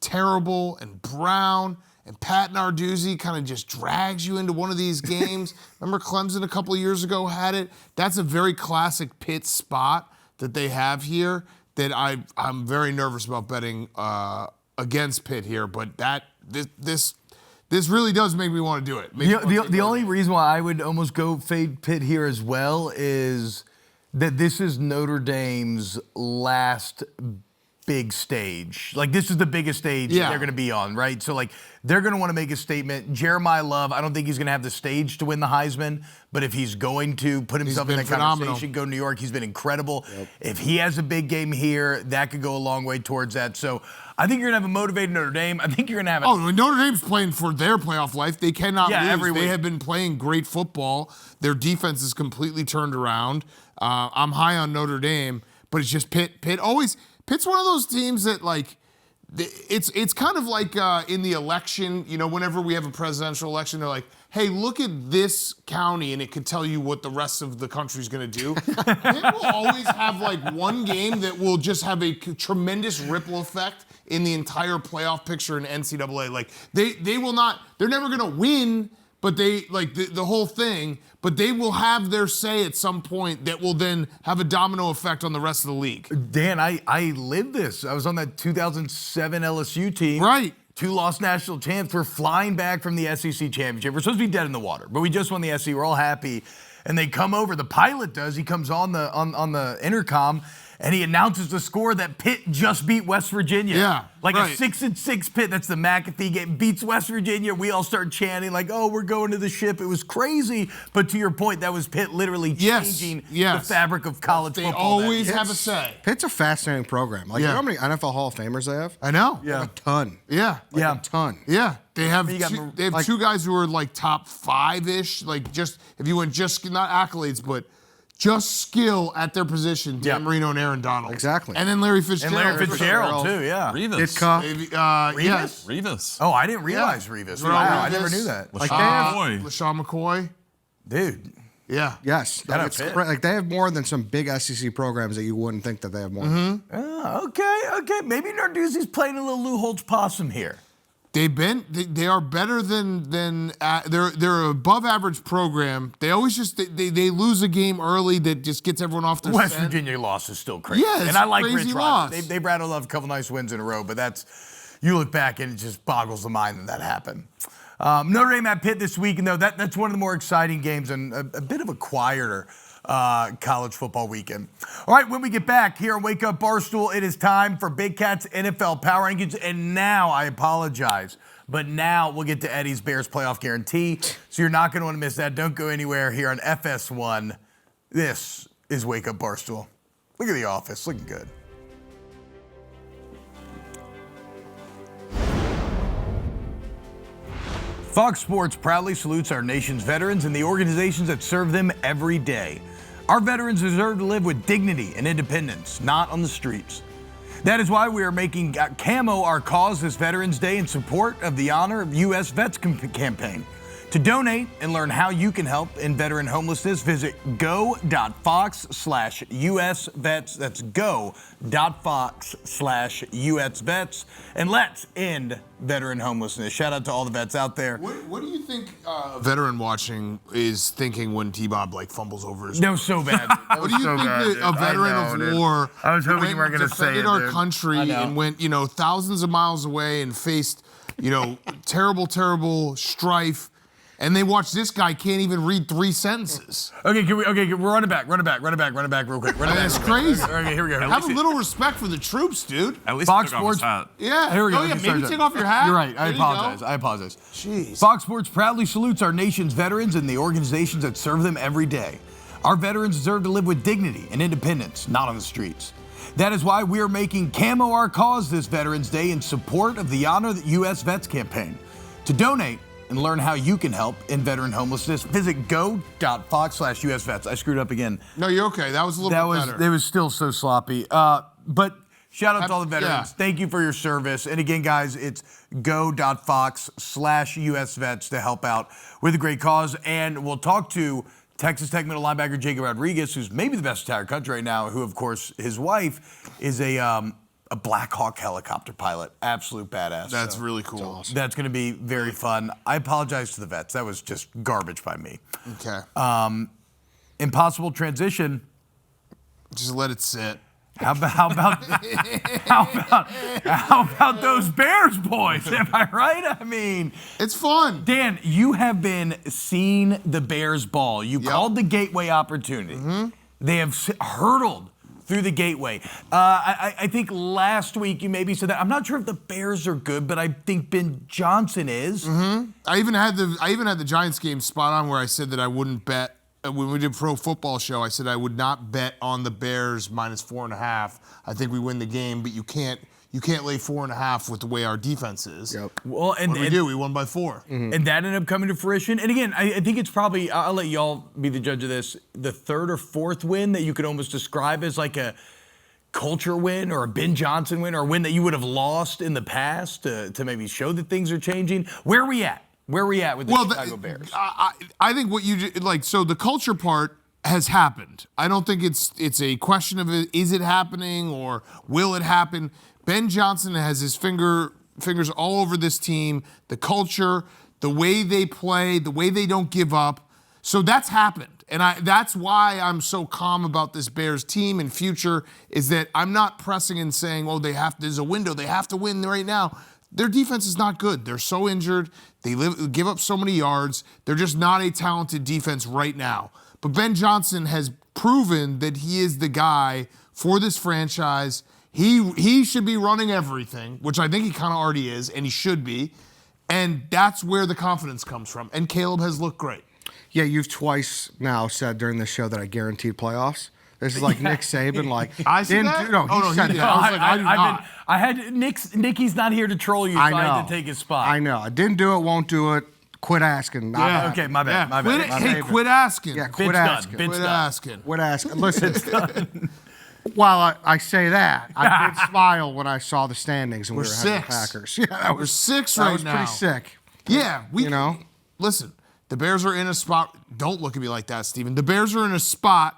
terrible and brown, and Pat Narduzzi kind of just drags you into one of these games. Remember Clemson a couple of years ago had it? That's a very classic Pitt spot that they have here that I'm very nervous about betting against Pitt here. But this really does make me want to do it. The only reason why I would almost go fade Pitt here as well is that this is Notre Dame's last big stage. Like, this is the biggest stage they're going to be on, right? So, like, they're going to want to make a statement. Jeremiah Love, I don't think he's going to have the stage to win the Heisman, but if he's going to put himself in that conversation, go to New York, he's been incredible. Yep. If he has a big game here, that could go a long way towards that. So I think you're going to have a motivated Notre Dame. I think you're going to have Notre Dame's playing for their playoff life. They cannot lose. Every week. They have been playing great football. Their defense is completely turned around. I'm high on Notre Dame, but it's just Pitt. Pitt's one of those teams that, like, it's kind of like in the election, whenever we have a presidential election, they're like, hey, look at this county, and it could tell you what the rest of the country's going to do. Pitt will always have like one game that will just have a tremendous ripple effect in the entire playoff picture in NCAA. Like they will not, they're never going to win, but they like the whole thing, but they will have their say at some point that will then have a domino effect on the rest of the league. Dan, I lived this. I was on that 2007 LSU team. Right. 2 lost national champs. We're flying back from the SEC championship. We're supposed to be dead in the water, but we just won the SEC. We're all happy. And they come over. The pilot does. He comes on the intercom, and he announces the score that Pitt just beat West Virginia. Yeah, like right. a 6-6 Pitt. That's the McAfee game. Beats West Virginia. We all start chanting like, "Oh, we're going to the ship." It was crazy. But to your point, that was Pitt literally changing the fabric of college They football. always have a say. Pitt's a fascinating program. Like, you know how many NFL Hall of Famers they have? I know. They have a ton. Yeah. A ton. Yeah. They have You got two, two guys who are like top 5-ish, like just if you went just not accolades, but just skill at their position. Dan Marino and Aaron Donald. Exactly. And then Larry Fitzgerald. And Larry Fitzgerald too, yeah. Revis. Yes. Revis. Oh, I didn't realize Revis. Wow, I never knew that. Like, they have, LaShawn McCoy. Dude. Yeah. yes. Shout out It's Pitt. like they have more than some big SEC programs that you wouldn't think that they have more. Oh, okay. Maybe Narduzzi's playing a little Lou Holtz possum here. They are better than they're an above average program. They always just they lose a game early that just gets everyone off their West scent. Virginia loss is still crazy. Yeah, it's and I like crazy Rich loss. Rod. They've rattled off a couple nice wins in a row, but you look back and it just boggles the mind that happened. Notre Dame at Pitt this week, and though that's one of the more exciting games and a bit of a quieter college football weekend. All right, when we get back here on Wake Up Barstool, it is time for Big Cat's NFL Power Rankings. And now, I apologize, but now we'll get to Eddie's Bears playoff guarantee. So you're not going to want to miss that. Don't go anywhere here on FS1. This is Wake Up Barstool. Look at the office, looking good. Fox Sports proudly salutes our nation's veterans and the organizations that serve them every day. Our veterans deserve to live with dignity and independence, not on the streets. That is why we are making Camo our cause this Veterans Day in support of the Honor of U.S. Vets campaign. To donate and learn how you can help in veteran homelessness, visit go.fox/USVets. That's go.fox/USVets. And let's end veteran homelessness. Shout out to all the vets out there. What do you think a veteran watching is thinking when T-Bob like fumbles over his? That was so bad. What do you think that a veteran of war I was hoping went you weren't and going to say it, defended our dude. country I know. and went, thousands of miles away and faced, terrible strife, and they watch this guy can't even read 3 sentences. Okay, we're running back real quick. That's crazy. Okay, here we go. Have a little respect for the troops, dude. At least Fox he took off his Sports- hat. Yeah. Here we go. Oh, yeah, Let's maybe start take that. off your hat. You're right. I There you go. apologize. Jeez. Fox Sports proudly salutes our nation's veterans and the organizations that serve them every day. Our veterans deserve to live with dignity and independence, not on the streets. That is why we are making Camo our cause this Veterans Day in support of the Honor the U.S. Vets campaign. To donate and learn how you can help in veteran homelessness, visit go.fox/USVets. I screwed up again. No, you're okay. That was a little bit better. It was still so sloppy. But shout out to all the veterans. Yeah. Thank you for your service. And again, guys, it's go.fox/USVets to help out with a great cause. And we'll talk to Texas Tech middle linebacker Jacob Rodriguez, who's maybe the best entire country right now, who, of course, his wife is a Black Hawk helicopter pilot. Absolute badass. That's really cool. That's going to be very fun. I apologize to the vets. That was just garbage by me. Okay. Impossible transition. Just let it sit. How about those Bears boys? Am I right? I mean, It's fun. Dan, you have been seeing the Bears ball. You called the gateway opportunity. They have hurdled through the gateway. I think last week you maybe said that. I'm not sure if the Bears are good, but I think Ben Johnson is. I even had the Giants game spot on where I said that I wouldn't bet. When we did Pro Football Show, I said I would not bet on the Bears -4.5. I think we win the game, but you can't lay 4.5 with the way our defense is. Yep. Well, and What did we do? We won by 4. And that ended up coming to fruition. And again, I think it's probably, I'll let y'all be the judge of this, the third or fourth win that you could almost describe as like a culture win or a Ben Johnson win or a win that you would have lost in the past to maybe show that things are changing? Where are we at? Where are we at with the Chicago Bears? I think what you like. So the culture part has happened. I don't think it's a question of is it happening or will it happen. Ben Johnson has his fingers all over this team, the culture, the way they play, the way they don't give up. So that's happened. And that's why I'm so calm about this Bears team and future, is that I'm not pressing and saying, oh, there's a window, they have to win right now. Their defense is not good. They're so injured. They give up so many yards. They're just not a talented defense right now. But Ben Johnson has proven that he is the guy for this franchise. He should be running everything, which I think he kind of already is, and he should be. And that's where the confidence comes from. And Caleb has looked great. Yeah, you've twice now said during this show that I guaranteed playoffs. This is like Nick Saban, like I said that? No, he said did. that. I was like, I do not. I had Nicky's not here to troll you, so I had to take his spot. I know. I didn't do it, won't do it. Quit asking. Yeah. Okay, my bad. My bad. Quit asking. Yeah, quit Bit's asking. done. Bit's Quit done. asking. Quit asking. Listen, while I say that, I did smile when I saw the standings and we were having the Packers. Yeah, that We're was 6 that right was now. pretty sick. Yeah, Listen, the Bears are in a spot. Don't look at me like that, Steven. The Bears are in a spot.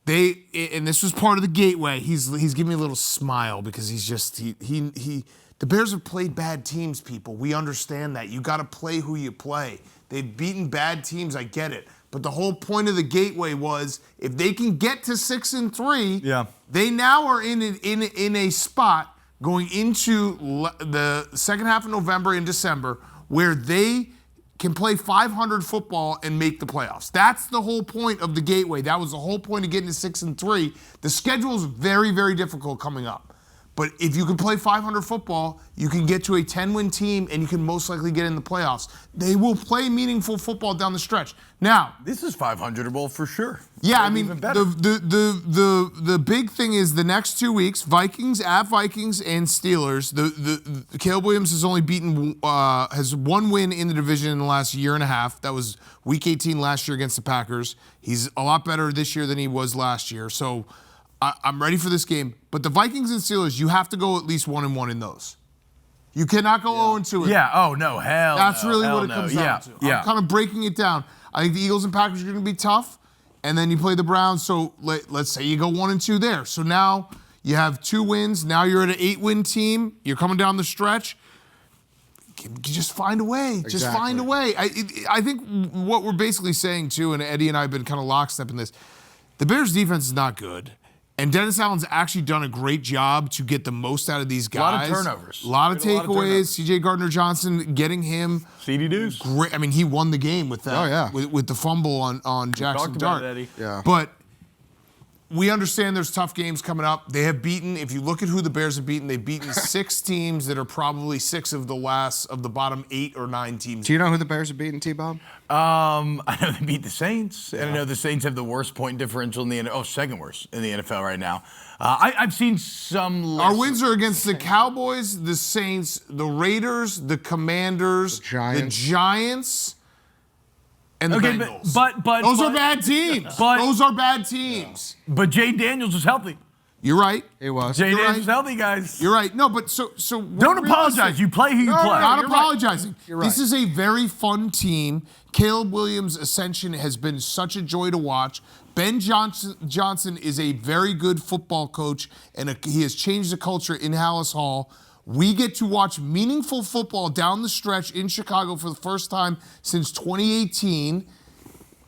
And this was part of the gateway. He's giving me a little smile because the Bears have played bad teams, people. We understand that. You got to play who you play. They've beaten bad teams. I get it. But the whole point of the gateway was if they can get to 6-3, they now are in a spot going into the second half of November and December where they can play 500 football and make the playoffs. That's the whole point of the gateway. That was the whole point of getting to 6-3. The schedule is very, very difficult coming up. But if you can play 500 football, you can get to a 10-win team and you can most likely get in the playoffs. They will play meaningful football down the stretch. Now, this is 500able for sure. Yeah, I mean, even better. the big thing is the next 2 weeks, Vikings and Steelers. The Caleb Williams has only has one win in the division in the last year and a half. That was Week 18 last year against the Packers. He's a lot better this year than he was last year. So I'm ready for this game. But the Vikings and Steelers, you have to go at least 1-1 in those. You cannot go 0-2. Yeah. Oh no. Hell. That's no, really hell what it no. comes down to. Yeah. I'm kind of breaking it down. I think the Eagles and Packers are going to be tough, and then you play the Browns. So let's say you go 1-2 there. So now you have 2 wins. Now you're at an 8-win team. You're coming down the stretch. Just find a way. Exactly. Just find a way. I think what we're basically saying too, and Eddie and I have been kind of lockstep in this. The Bears' defense is not good. And Dennis Allen's actually done a great job to get the most out of these guys. A lot of turnovers. A lot of takeaways. C.J. Gardner-Johnson getting him. CD Deuce. Great. I mean, he won the game with that. Oh, yeah. With the fumble on Jackson talked Dart. about it, Eddie. Yeah. But we understand there's tough games coming up. They have beaten, if you look at who the Bears have beaten, they've beaten 6 teams that are probably 6 of the bottom 8 or 9 teams. do you know who the Bears have beaten, T-Bob? I know they beat the Saints, and I know the Saints have the worst point differential in the NFL. Oh, second worst in the NFL right now. I've seen some. Our wins are against the Cowboys, the Saints, the Raiders, the Commanders, the Giants, and the Bengals. But those are bad teams. Those are bad teams. But Jay Daniels was healthy. You're right. It was. Jay You're Daniels right. was healthy, guys. You're right. No, but so Don't apologize. You play who you play. Not You're apologizing. Right. You're right. This is a very fun team. Caleb Williams' ascension has been such a joy to watch. Ben Johnson is a very good football coach, and he has changed the culture in Hallis Hall. We get to watch meaningful football down the stretch in Chicago for the first time since 2018.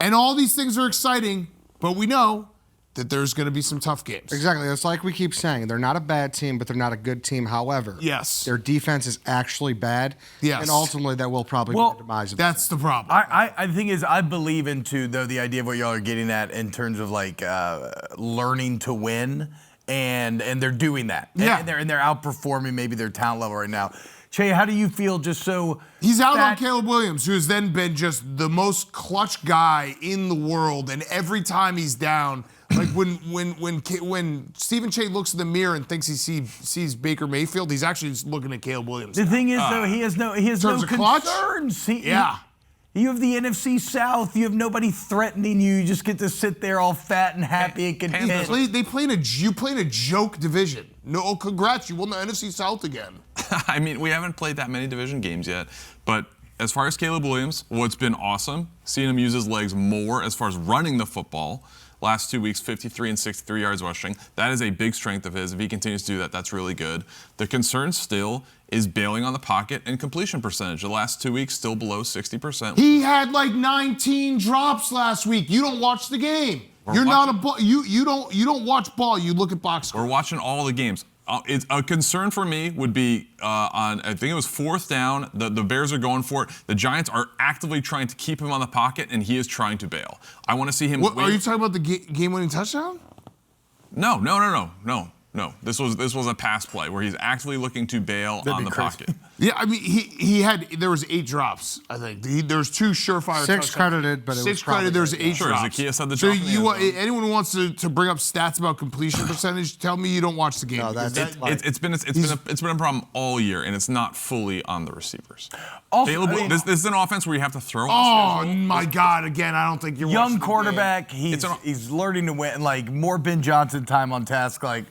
And all these things are exciting, but we know that there's going to be some tough games. Exactly. It's like we keep saying. They're not a bad team, but they're not a good team. However, Yes. their defense is actually bad. Yes. And ultimately, that will probably be the demise of That's the problem. The thing is, I believe into though the idea of what y'all are getting at in terms of like learning to win, and they're doing that. Yeah. And they're outperforming maybe their talent level right now. Cheah, how do you feel? Just so He's out on Caleb Williams, who has then been just the most clutch guy in the world, and every time he's down. Like when Steven Cheah looks in the mirror and thinks he sees Baker Mayfield, he's actually just looking at Caleb Williams. The thing is, though, he has no terms of clutch? concerns. Yeah. You have the NFC South. You have nobody threatening you. You just get to sit there all fat and happy and content. They play in a joke division. No, congrats, you won the NFC South again. I mean, we haven't played that many division games yet, but as far as Caleb Williams, what's been awesome, seeing him use his legs more as far as running the football. Last 2 weeks, 53 and 63 yards rushing. That is a big strength of his. If he continues to do that, that's really good. The concern still is bailing on the pocket and completion percentage. The last 2 weeks, still below 60%. He had like 19 drops last week. You don't watch the game. You're not a ball. You don't watch ball. You look at box score. We're watching all the games. It's a concern for me would be on, I think it was 4th down. The Bears are going for it. The Giants are actively trying to keep him on the pocket, and he is trying to bail. I want to see him. What, are you talking about the game-winning touchdown? No. No, this was a pass play where he's actively looking to bail on the pocket. Yeah, I mean, there was 8 drops, I think. There's 2 surefire 6 credited, but it was 6 credited, there's 8 Sure, drops. Zacchaeus had the so drop. anyone who wants to bring up stats about completion percentage, tell me you don't watch the game. No, that's It's been a problem all year, and it's not fully on the receivers. Also, Caleb, this is an offense where you have to throw. Oh my God! Again, I don't think you're watching young the quarterback. game. He's learning to win. Like more Ben Johnson time on task. Like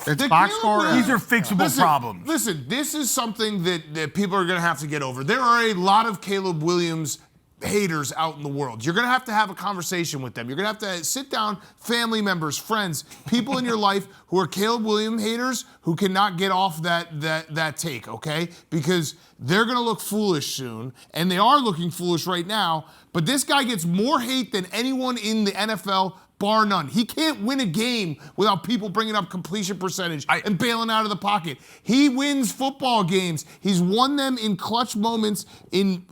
it's box score. These are fixable problems. Listen, this is something that people are going to have to get over. There are a lot of Caleb Williams haters out in the world. You're going to have a conversation with them. You're going to have to sit down, family members, friends, people in your life who are Caleb Williams haters who cannot get off that take, okay? Because they're going to look foolish soon, and they are looking foolish right now, but this guy gets more hate than anyone in the NFL, bar none. He can't win a game without people bringing up completion percentage and bailing out of the pocket. He wins football games. He's won them in clutch moments in,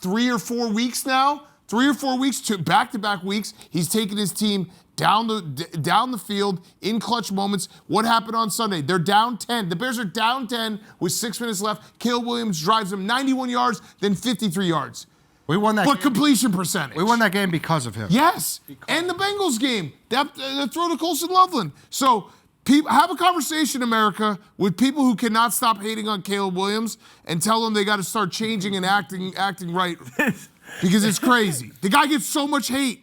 3 or 4 weeks now? 3 or 4 weeks, back-to-back weeks. He's taken his team down the field in clutch moments. What happened on Sunday? They're down 10. The Bears are down 10 with 6 minutes left. Caleb Williams drives them 91 yards, then 53 yards. We won that. But completion percentage. We won that game because of him. Yes, and the Bengals game. That throw to Colson Loveland. So have a conversation, America, with people who cannot stop hating on Caleb Williams and tell them they got to start changing and acting right because it's crazy. The guy gets so much hate.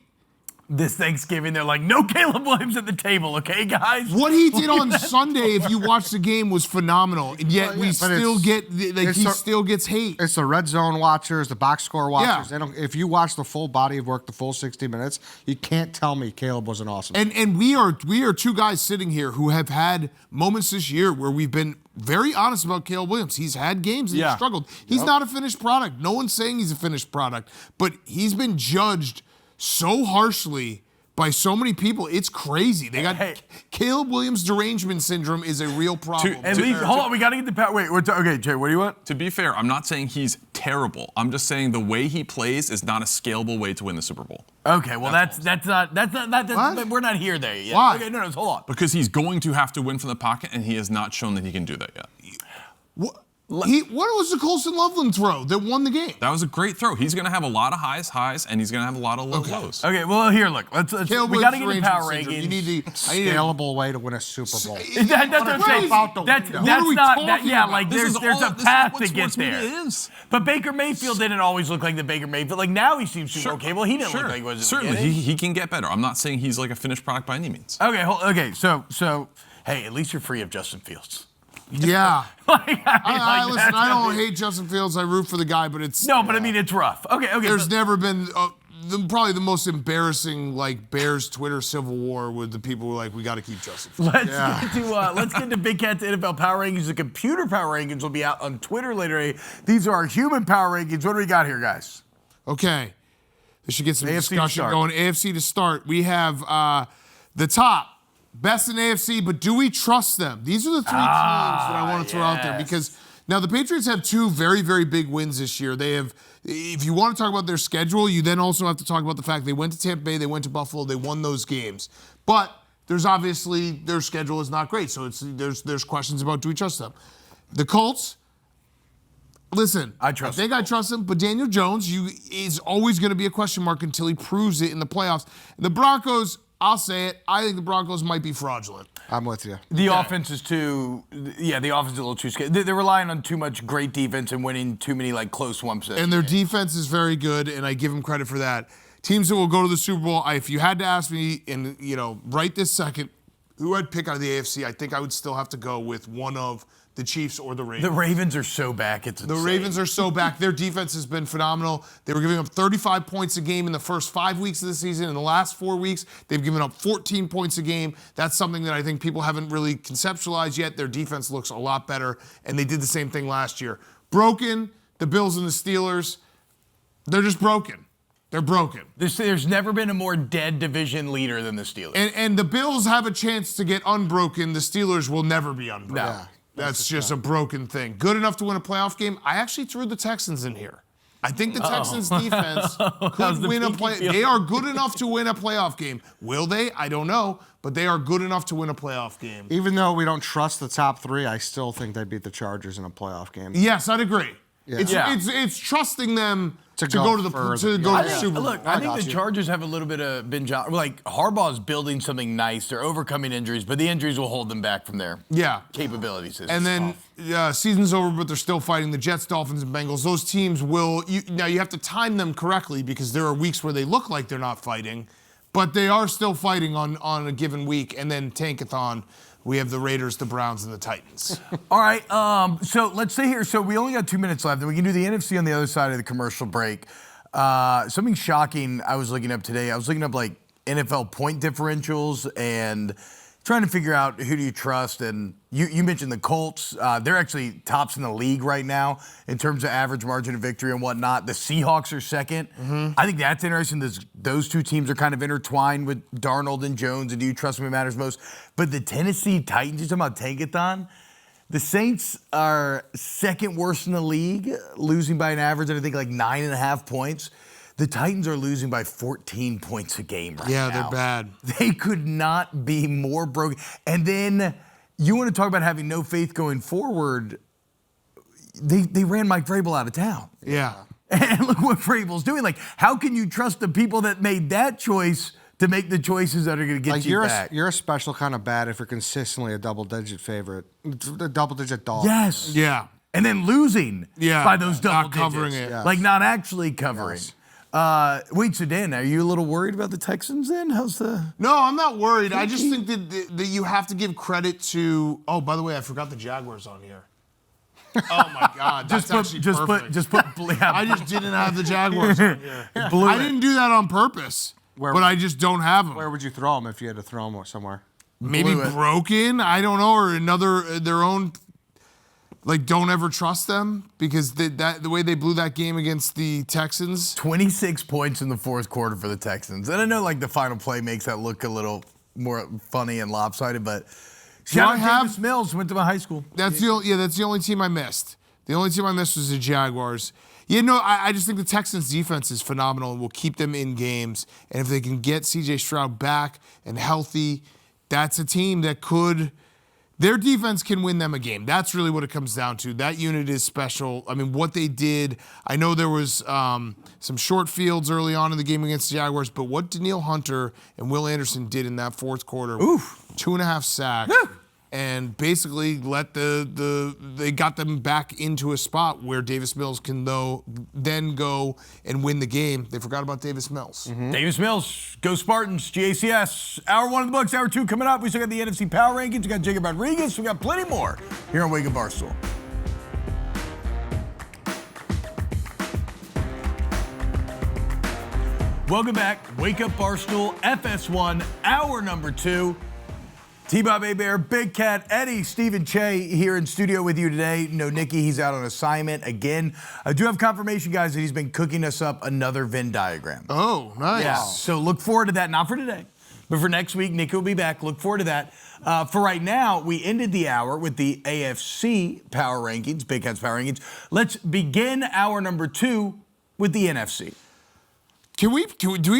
This Thanksgiving, they're like, no Caleb Williams at the table, okay, guys? What he did on Sunday, if you watch the game, was phenomenal. And yet he still gets hate. It's the red zone watchers, the box score watchers. Yeah. If you watch the full body of work, the full 60 minutes, you can't tell me Caleb wasn't awesome. And we are 2 guys sitting here who have had moments this year where we've been very honest about Caleb Williams. He's had games and he's struggled. He's not a finished product. No one's saying he's a finished product, but he's been judged so harshly by so many people. It's crazy. They got Caleb Williams derangement syndrome is a real problem. Hold on, we got to get the Pat. Wait, okay, Jay, what do you want? To be fair, I'm not saying he's terrible. I'm just saying the way he plays is not a scalable way to win the Super Bowl. Okay, well that's not we're not here there yet. Why? Okay, no, hold on. Because he's going to have to win from the pocket, and he has not shown that he can do that yet. What was the Colson Loveland throw that won the game? That was a great throw. He's going to have a lot of highs, and he's going to have a lot of lows. Okay, well, here, look. Let's we got to get the power rankings. You need the scalable way to win a Super Bowl. That's what I'm saying. That's not that. Yeah, like there's a path to get there. But Baker Mayfield didn't always look like the Baker Mayfield. Like now he seems super okay. Well, he didn't look like he was. Certainly, he can get better. I'm not saying he's like a finished product by any means. Okay. So hey, at least you're free of Justin Fields. Yeah. Listen, I don't hate Justin Fields. I root for the guy, but it's no. But I mean, it's rough. Okay. There's never been probably the most embarrassing Bears Twitter civil war with the people who are like, we got to keep Justin Fields. Let's get to Big Cat's NFL Power Rankings. The computer Power Rankings will be out on Twitter later today. These are our human Power Rankings. What do we got here, guys? Okay. This should get some discussion going. AFC to start. We have the top. Best in AFC, but do we trust them? These are the 3 teams that I want to throw out there because now the Patriots have 2 very, very big wins this year. They have, if you want to talk about their schedule, you then also have to talk about the fact they went to Tampa Bay, they went to Buffalo, they won those games. But there's obviously their schedule is not great, so there's questions about do we trust them. The Colts, listen, I think I trust him, but Daniel Jones is always going to be a question mark until he proves it in the playoffs. The Broncos, I'll say it. I think the Broncos might be fraudulent. I'm with you. The offense is too, the offense is a little too scared. They're relying on too much great defense and winning too many like close one possession. And their defense is very good, and I give them credit for that. Teams that will go to the Super Bowl, if you had to ask me, and right this second, who I'd pick out of the AFC, I think I would still have to go with one of the Chiefs or the Ravens. The Ravens are so back, it's insane. The Ravens are so back. Their defense has been phenomenal. They were giving up 35 points a game in the first 5 weeks of the season. In the last 4 weeks, they've given up 14 points a game. That's something that I think people haven't really conceptualized yet. Their defense looks a lot better, and they did the same thing last year. Broken, the Bills and the Steelers, they're just broken. They're broken. There's never been a more dead division leader than the Steelers. And the Bills have a chance to get unbroken. The Steelers will never be unbroken. No. Yeah. That's just a broken thing. Good enough to win a playoff game. I actually threw the Texans in here. I think the Texans defense could win a play. They are good enough to win a playoff game. Will they? I don't know, but they are good enough to win a playoff game. Even though we don't trust the top 3, I still think they beat the Chargers in a playoff game. Yes, I'd agree. Yeah. It's trusting them to go go to the further. Super Bowl. Look, I think the Chargers have a little bit of binge on. Like, Harbaugh's building something nice. They're overcoming injuries, but the injuries will hold them back from their capabilities. And then season's over, but they're still fighting the Jets, Dolphins, and Bengals. Those teams will now you have to time them correctly because there are weeks where they look like they're not fighting, but they are still fighting on a given week. And then Tankathon, we have the Raiders, the Browns, and the Titans. All right, so let's say here, so we only got 2 minutes left, and we can do the NFC on the other side of the commercial break. Something shocking I was looking up today. I was looking up like NFL point differentials and trying to figure out who do you trust. And you mentioned the Colts. They're actually tops in the league right now in terms of average margin of victory and whatnot. The Seahawks are second. I think that's interesting. Those two teams are kind of intertwined with Darnold and Jones, and do you trust them? It matters most. But the Tennessee Titans, you're talking about Tankathon. The Saints are second worst in the league, losing by an average of, I think, like 9.5 points. The Titans are losing by 14 points a game right now. Yeah, they're bad. They could not be more broken. And then you want to talk about having no faith going forward. They ran Mike Vrabel out of town. Yeah. And look what Vrabel's doing. Like, how can you trust the people that made that choice to make the choices that are going to get you back? You're a special kind of bad if you're consistently a double-digit favorite, a double-digit dog. Yes. Yeah. And then losing by those double not covering digits. it. Yes. Like, not actually covering. Yes. Wait, so Dan, are you a little worried about the Texans then? How's the... No, I'm not worried. I just think that you have to give credit to... Oh, by the way, I forgot the Jaguars on here. Oh, my God. That's actually perfect. I just didn't have the Jaguars on here. I didn't do that on purpose, but I just don't have them. Where would you throw them if you had to throw them somewhere? Maybe broken? I don't know. Or their own... Like, don't ever trust them because the way they blew that game against the Texans. 26 points in the fourth quarter for the Texans. And I know, like, the final play makes that look a little more funny and lopsided, but shout out Davis Mills, went to my high school. That's the only team I missed. The only team I missed was the Jaguars. Yeah, no, I just think the Texans' defense is phenomenal and will keep them in games. And if they can get C.J. Stroud back and healthy, that's a team that could... Their defense can win them a game. That's really what it comes down to. That unit is special. I mean, what they did, I know there was some short fields early on in the game against the Jaguars, but what Danielle Hunter and Will Anderson did in that fourth quarter, 2.5 sacks, and basically they got them back into a spot where Davis Mills can then go and win the game. They forgot about Davis Mills. Davis Mills, go Spartans, GACS. Hour 1 of the books, hour 2 coming up. We still got the NFC Power Rankings. We got Jacob Rodriguez. We got plenty more here on Wake Up Barstool. Welcome back. Wake Up Barstool, FS1, hour number 2. T-Bob A-Bear, Big Cat, Eddie, Steven Cheah here in studio with you today. No Nicky, he's out on assignment again. I do have confirmation, guys, that he's been cooking us up another Venn diagram. Oh, nice. Yeah, so look forward to that. Not for today, but for next week. Nicky will be back. Look forward to that. For right now, we ended the hour with the AFC Power Rankings, Big Cat's Power Rankings. Let's begin hour number 2 with the NFC. Do we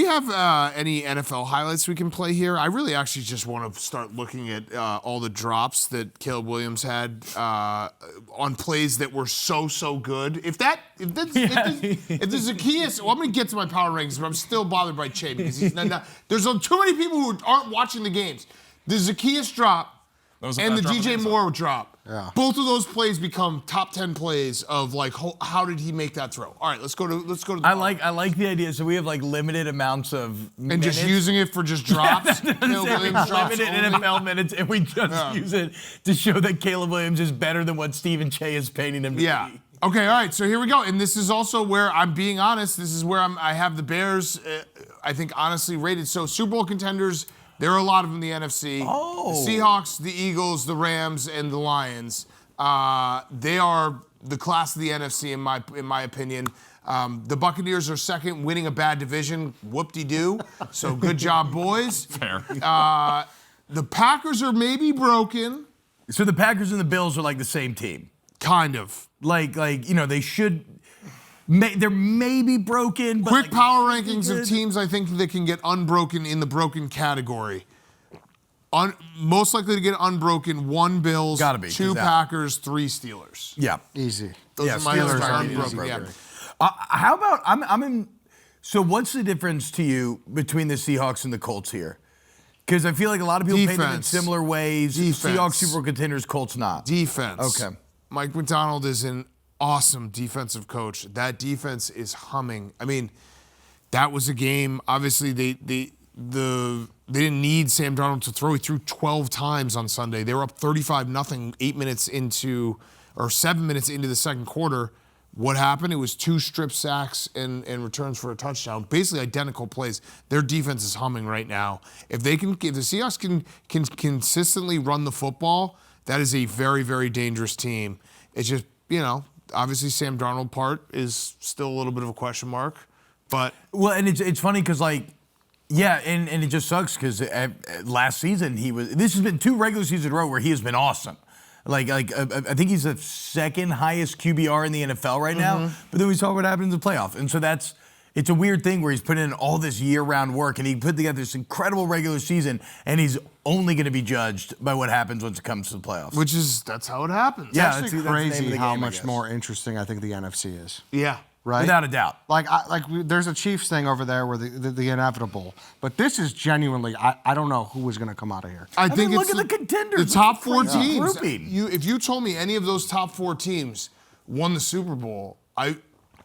have any NFL highlights we can play here? I really actually just want to start looking at all the drops that Caleb Williams had on plays that were so good. If the Zacchaeus, well, I'm going to get to my power rankings, but I'm still bothered by Cheah because he's not. There's too many people who aren't watching the games. The Zacchaeus drop and the DJ Moore drop. Yeah. Both of those plays become top 10 plays of like how did he make that throw? All right, let's go to the I like the idea. So we have like limited amounts of minutes. and just using it for just drops. Caleb Williams drops limited only. NFL minutes, and we just use it to show that Caleb Williams is better than what Steven Cheah is painting him to be. Okay, all right, so here we go. And this is also where I'm being honest. This is where I have the Bears, I think, honestly rated. So Super Bowl contenders, there are a lot of them in the NFC. Oh. The Seahawks, the Eagles, the Rams, and the Lions. They are the class of the NFC, in my opinion. The Buccaneers are second, winning a bad division. Whoop-de-doo. So good job, boys. Fair. The Packers are maybe broken. So the Packers and the Bills are like the same team. Kind of. Like they should. They're maybe broken. But Quick like, power rankings of teams I think that can get unbroken in the broken category. Most likely to get unbroken: 1 Bills, Gotta be, 2 Packers, 3 Steelers. Yeah. Easy. Those are my Steelers are are unbroken. easy. Yeah. How about I'm in? So what's the difference to you between the Seahawks and the Colts here? Because I feel like a lot of people paint them in Defense. similar ways. Defense. Seahawks Super Bowl contenders, Colts not. Defense. Okay. Mike McDonald is an awesome defensive coach. That defense is humming. I mean, that was a game. Obviously, they didn't need Sam Darnold to throw. He threw 12 times on Sunday. They were up 35-0 7 minutes into the second quarter. What happened? It was 2 strip sacks and returns for a touchdown. Basically identical plays. Their defense is humming right now. If the Seahawks can consistently run the football, that is a very, very dangerous team. It's just, obviously Sam Darnold part is still a little bit of a question mark. But Well, and it's funny because and it just sucks because last season this has been 2 regular seasons in a row where he has been awesome. I think he's the second highest QBR in the NFL right now. But then we saw what happened in the playoff, and so it's a weird thing where he's putting in all this year-round work and he put together this incredible regular season, and he's only going to be judged by what happens once it comes to the playoffs. that's how it happens. Yeah, It's actually that's the name of crazy the how game, I much guess. more interesting I think the NFC is. Yeah. Right? Without a doubt. There's a Chiefs thing over there where the inevitable, but this is genuinely I don't know who is going to come out of here. I think look it's at the contenders. The top 4 Crazy teams. grouping. If you told me any of those top 4 teams won the Super Bowl,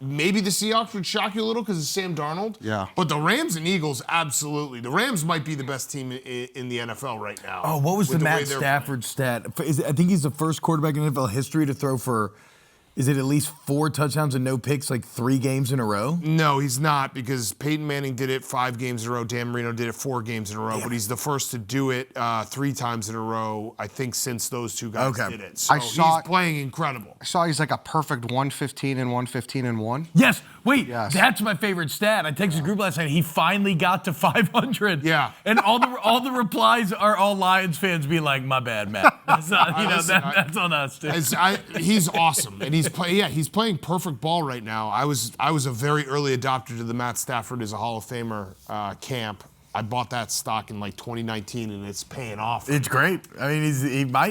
maybe the Seahawks would shock you a little because it's Sam Darnold. Yeah. But the Rams and Eagles, absolutely. The Rams might be the best team in the NFL right now. Oh, what was with the way Matt they're Stafford stat? I think he's the first quarterback in NFL history to throw for, is it at least 4 touchdowns and no picks, like 3 games in a row? No, he's not, because Peyton Manning did it 5 games in a row. Dan Marino did it 4 games in a row. But he's the first to do it 3 times in a row, I think, since those 2 guys did it. So he's playing incredible. I saw he's like a perfect 115 and 115 and 1. Yes. Wait, Yes. that's my favorite stat. I texted the group last night. He finally got to 500. Yeah. And all the replies are all Lions fans being like, "My bad, Matt." That's not, that's on us too. He's awesome, and he's playing perfect ball right now. I was a very early adopter to the Matt Stafford as a Hall of Famer camp. I bought that stock in like 2019, and it's paying off. It's great. I mean,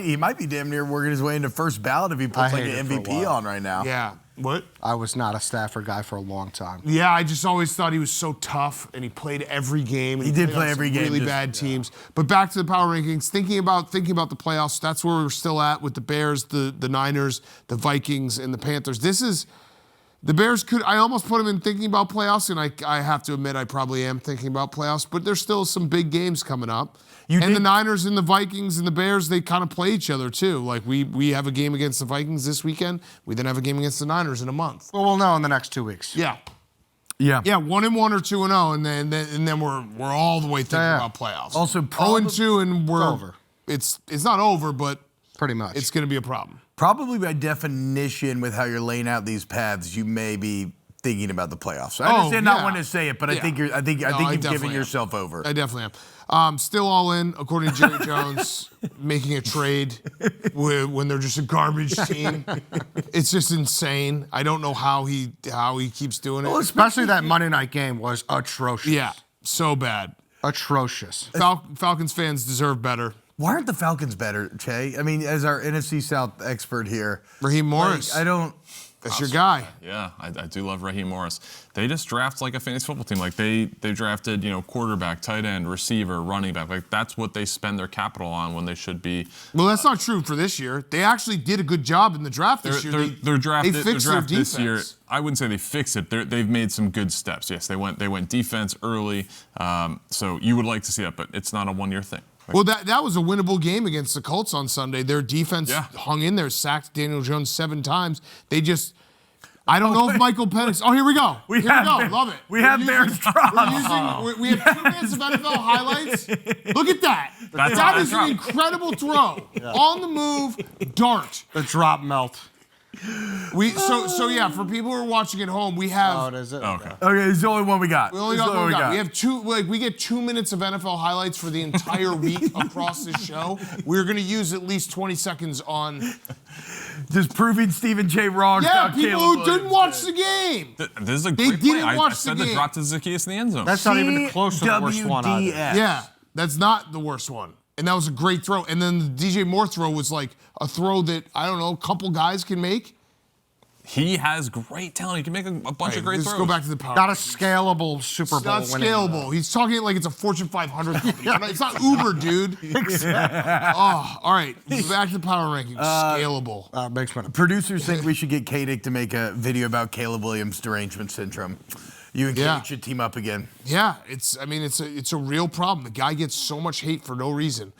he might be damn near working his way into first ballot if he puts like an MVP on right now. Yeah. What? I was not a Stafford guy for a long time. Yeah, I just always thought he was so tough, and he played every game. And He did played play on every some game, Really just- bad teams. But back to the power rankings. Thinking about the playoffs. That's where we're still at with the Bears, the Niners, the Vikings, and the Panthers. The Bears could. I almost put them in thinking about playoffs, and I have to admit I probably am thinking about playoffs. But there's still some big games coming up. The Niners and the Vikings and the Bears, they kind of play each other too. Like we have a game against the Vikings this weekend. We then have a game against the Niners in a month. Well, we'll know in the next 2 weeks. Yeah. Yeah. Yeah, 1-1 or 2-0, and then we're all the way thinking about playoffs. Also, 0-2, and we're over. It's not over, but Pretty much. it's going to be a problem. Probably by definition, with how you're laying out these paths, you may be thinking about the playoffs. I understand not wanting to say it, but I think you've given definitely yourself over. I definitely am. Still all in, according to Jerry Jones, making a trade when they're just a garbage team. It's just insane. I don't know how he keeps doing it. Well, especially that Monday night game was atrocious. Yeah, so bad. Atrocious. Falcons fans deserve better. Why aren't the Falcons better, Che? I mean, as our NFC South expert here. Raheem Morris. I don't. That's your guy. Yeah, I do love Raheem Morris. They just draft like a fantasy football team. Like they drafted, quarterback, tight end, receiver, running back. Like that's what they spend their capital on when they should be. Well, that's not true for this year. They actually did a good job in the draft this year. Their draft they fixed their defense this year. I wouldn't say they fixed it. They've made some good steps. Yes, they went defense early. So you would like to see that, but it's not a one-year thing. Well, that was a winnable game against the Colts on Sunday. Their defense hung in there, sacked Daniel Jones 7 times. They just, I don't know if Michael Penix. Oh, here we go. Here we go. Love it. We have Bears drops. We have 2 minutes of NFL highlights. Look at that. That is an incredible throw. On the move, dart. The drop melt. So yeah, for people who are watching at home, we have. Oh, is it? Okay. Okay, it's the only one we got. We only got one we got. We have 2. We get 2 minutes of NFL highlights for the entire week across this show. We're gonna use at least 20 seconds on. Just proving Steven Cheah wrong. Yeah, people who didn't watch the game. This is a great play. I said the the drop to Zacchaeus in the end zone. That's not even close to the worst one either. Yeah, that's not the worst one. And that was a great throw. And then the DJ Moore throw was like a throw that, I don't know, a couple guys can make. He has great talent. He can make a bunch of great throws. Let's go back to the power. Not a scalable Super Bowl It's not scalable. He's talking like it's a Fortune 500 company. It's not Uber, dude. Oh, all right. Back to the power rankings. Scalable. Makes fun of Producers think we should get K-Nick to make a video about Caleb Williams' derangement syndrome. You and K-Nick should team up again. Yeah, it's a real problem. The guy gets so much hate for no reason.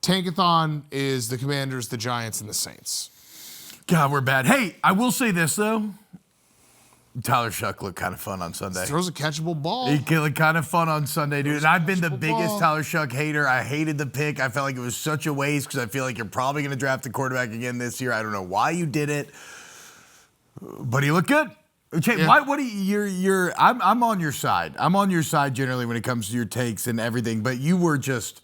Tankathon is the Commanders, the Giants, and the Saints. God, we're bad. Hey, I will say this, though. Tyler Shuck looked kind of fun on Sunday. Throws a catchable ball. He looked kind of fun on Sunday, dude. And I've been the biggest Tyler Shuck hater. I hated the pick. I felt like it was such a waste because I feel like you're probably going to draft a quarterback again this year. I don't know why you did it, but he looked good. Okay, why? What? I'm on your side. I'm on your side generally when it comes to your takes and everything. But you were just.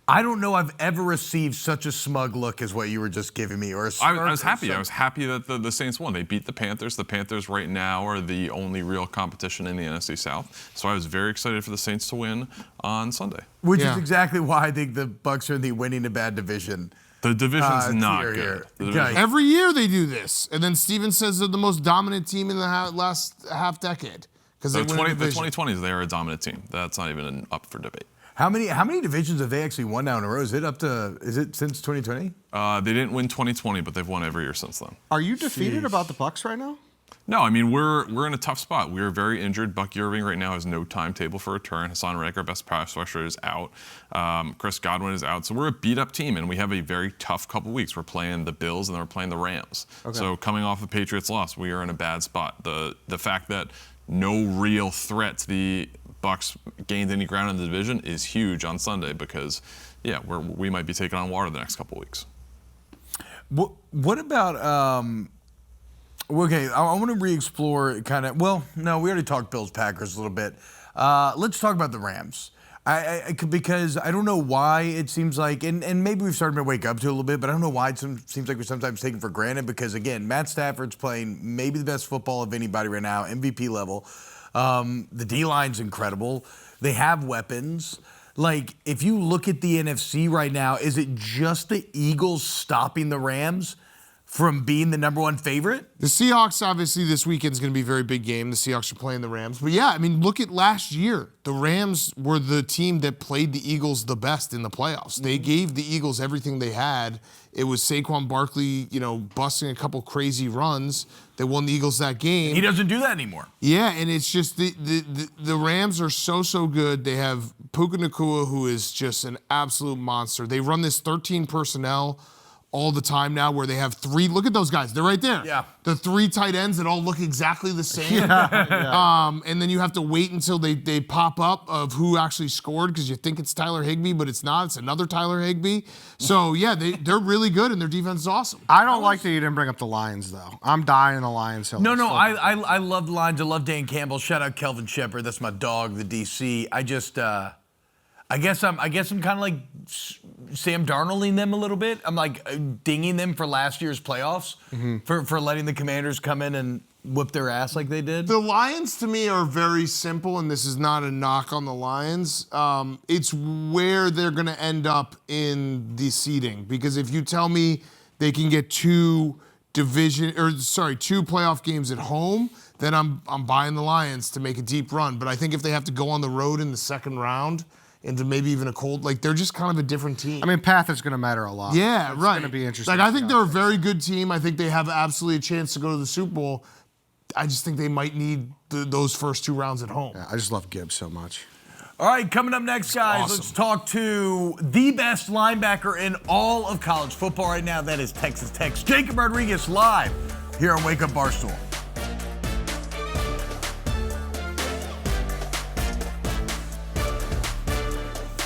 I don't know I've ever received such a smug look as what you were just giving me. I was happy. I was happy that the Saints won. They beat the Panthers. The Panthers right now are the only real competition in the NFC South. So I was very excited for the Saints to win on Sunday. Which is exactly why I think the Bucs are in the winning a bad division. The division's not good. Every year they do this. And then Steven says they're the most dominant team in the last half decade. Because the 2020s, they are a dominant team. That's not even up for debate. How many divisions have they actually won now in a row? Is it since 2020? They didn't win 2020, but they've won every year since then. Are you defeated about the Bucs right now? No, I mean we're in a tough spot. We are very injured. Bucky Irving right now has no timetable for return. Hassan Reddick, our best pass rusher, is out. Chris Godwin is out. So we're a beat-up team, and we have a very tough couple weeks. We're playing the Bills, and then we're playing the Rams. Okay. So coming off the Patriots loss, we are in a bad spot. The fact that no real threat to the Bucs gained any ground in the division is huge on Sunday because, we might be taking on water the next couple weeks. What about? Okay, I want to re-explore kind of. Well, no, we already talked Bills Packers a little bit. Let's talk about the Rams. Because I don't know why it seems like, and maybe we've started to wake up to it a little bit, but I don't know why it seems like we're sometimes taken for granted. Because again, Matt Stafford's playing maybe the best football of anybody right now, MVP level. The D-line's incredible. They have weapons. Like, if you look at the NFC right now, is it just the Eagles stopping the Rams from being the number one favorite? The Seahawks, obviously, this weekend's going to be a very big game. The Seahawks are playing the Rams. But yeah, I mean, look at last year. The Rams were the team that played the Eagles the best in the playoffs. They gave the Eagles everything they had. It was Saquon Barkley, busting a couple crazy runs that won the Eagles that game. He doesn't do that anymore. Yeah, and it's just the Rams are so good. They have Puka Nacua, who is just an absolute monster. They run this 13 personnel all the time now where they have 3. Look at those guys. They're right there. Yeah. The 3 tight ends that all look exactly the same. And then you have to wait until they pop up of who actually scored because you think it's Tyler Higbee, but it's not. It's another Tyler Higbee. So, yeah, they're really good and their defense is awesome. I don't like that you didn't bring up the Lions, though. I'm dying the Lions. No, I love the Lions. I love Dan Campbell. Shout out Kelvin Shepard. That's my dog, the DC. I guess I'm kind of like Sam Darnolding them a little bit. I'm like dinging them for last year's playoffs for letting the Commanders come in and whip their ass like they did. The Lions, to me, are very simple, and this is not a knock on the Lions. It's where they're going to end up in the seeding. Because if you tell me they can get two playoff games at home, then I'm buying the Lions to make a deep run. But I think if they have to go on the road in the second round into maybe even a cold, like they're just kind of a different team. I mean, path is going to matter a lot. Yeah, it's right. It's going to be interesting. Like I think they're a very good team. I think they have absolutely a chance to go to the Super Bowl. I just think they might need those first 2 rounds at home. Yeah, I just love Gibbs so much. All right, coming up next, guys, Awesome. Let's talk to the best linebacker in all of college football right now. That is Texas Tech's Jacob Rodriguez live here on Wake Up Barstool.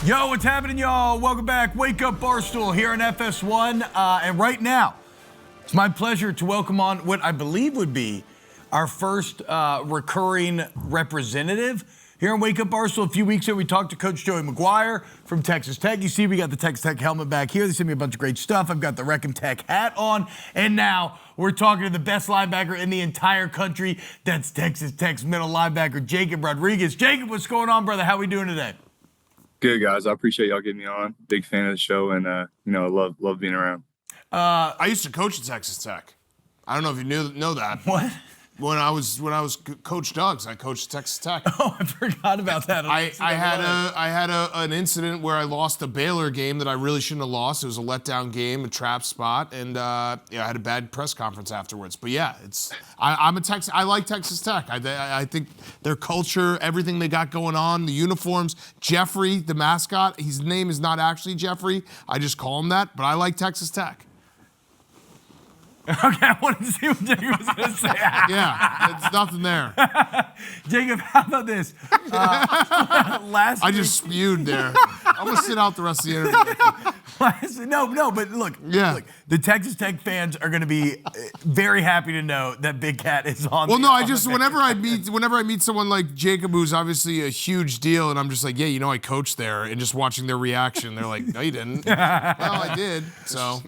Yo, what's happening, y'all? Welcome back. Wake Up Barstool here on FS1. And right now, it's my pleasure to welcome on what I believe would be our first recurring representative here on Wake Up Barstool. A few weeks ago, we talked to Coach Joey McGuire from Texas Tech. You see, we got the Texas Tech helmet back here. They sent me a bunch of great stuff. I've got the Wreck 'em Tech hat on. And now we're talking to the best linebacker in the entire country. That's Texas Tech's middle linebacker, Jacob Rodriguez. Jacob, what's going on, brother? How we doing today? Good, guys. I appreciate y'all getting me on. Big fan of the show, and love being around. I used to coach at Texas Tech. I don't know if you know that. What? When I was Coach Doug's, I coached Texas Tech. Oh, I forgot about that. I had an incident where I lost a Baylor game that I really shouldn't have lost. It was a letdown game, a trap spot, and I had a bad press conference afterwards. But yeah, I like Texas Tech. I think their culture, everything they got going on, the uniforms. Jeffrey, the mascot, his name is not actually Jeffrey. I just call him that. But I like Texas Tech. Okay, I wanted to see what Jacob was going to say. Yeah, it's nothing there. Jacob, how about this? Last I week, just spewed there. I'm going to sit out the rest of the interview. No, but look, the Texas Tech fans are going to be very happy to know that Big Cat is on. Well, whenever I meet someone like Jacob, who's obviously a huge deal, and I'm just like, yeah, I coached there, and just watching their reaction, they're like, no, you didn't. Well, I did. So.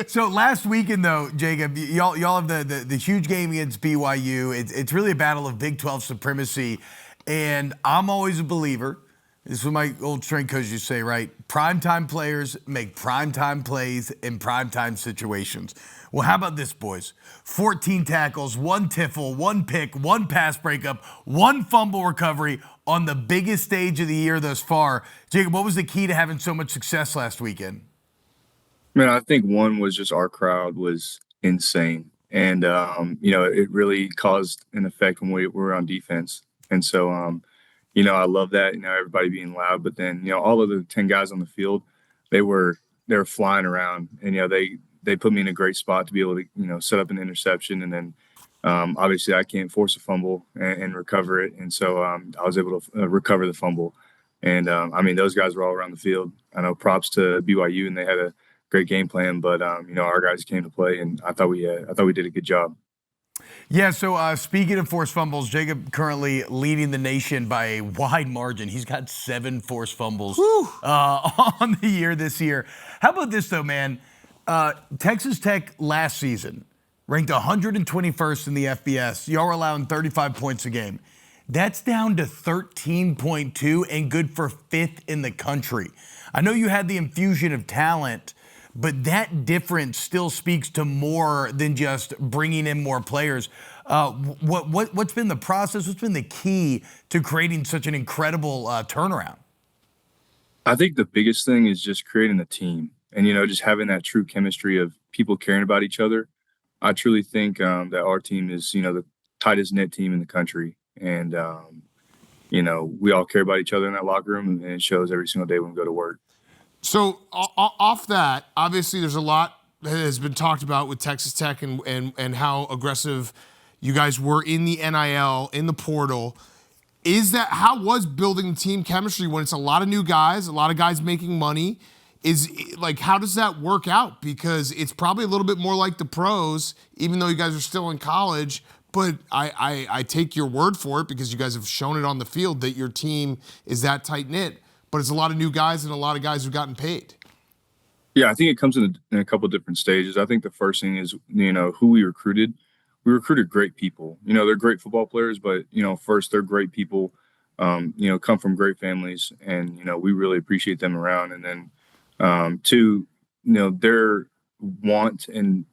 So last weekend, though, Jacob, y'all have the huge game against BYU. It's really a battle of Big 12 supremacy, and I'm always a believer. This is what my old strength coach used to say, right? Primetime players make primetime plays in primetime situations. Well, how about this, boys? 14 tackles, 1 tiffle, 1 pick, 1 pass breakup, 1 fumble recovery on the biggest stage of the year thus far. Jacob, what was the key to having so much success last weekend? Man, I think one was just our crowd was insane. And, it really caused an effect when we were on defense. And so, I love that, everybody being loud. But then, all of the 10 guys on the field, they were flying around. And, they put me in a great spot to be able to, set up an interception. And then, obviously, I can't force a fumble and recover it. And so I was able to recover the fumble. And, those guys were all around the field. I know props to BYU, and they had a great game plan. But, our guys came to play, and I thought we did a good job. Yeah, so speaking of forced fumbles, Jacob currently leading the nation by a wide margin. He's got 7 forced fumbles on the year this year. How about this, though, man? Texas Tech last season ranked 121st in the FBS. Y'all were allowing 35 points a game. That's down to 13.2 and good for 5th in the country. I know you had the infusion of talent, but that difference still speaks to more than just bringing in more players. What's been the process? What's been the key to creating such an incredible turnaround? I think the biggest thing is just creating a team and, just having that true chemistry of people caring about each other. I truly think that our team is, the tightest knit team in the country. And, we all care about each other in that locker room, and it shows every single day when we go to work. So off that, obviously there's a lot that has been talked about with Texas Tech and how aggressive you guys were in the NIL, in the portal. How was building team chemistry when it's a lot of new guys, a lot of guys making money? How does that work out? Because it's probably a little bit more like the pros, even though you guys are still in college. But I take your word for it because you guys have shown it on the field that your team is that tight-knit. but it's a lot of new guys and a lot of guys who've gotten paid. Yeah, I think it comes in a couple different stages. I think the first thing is, who we recruited. We recruited great people. They're great football players, but, first, they're great people, come from great families. And, we really appreciate them around. And then, two, their want and,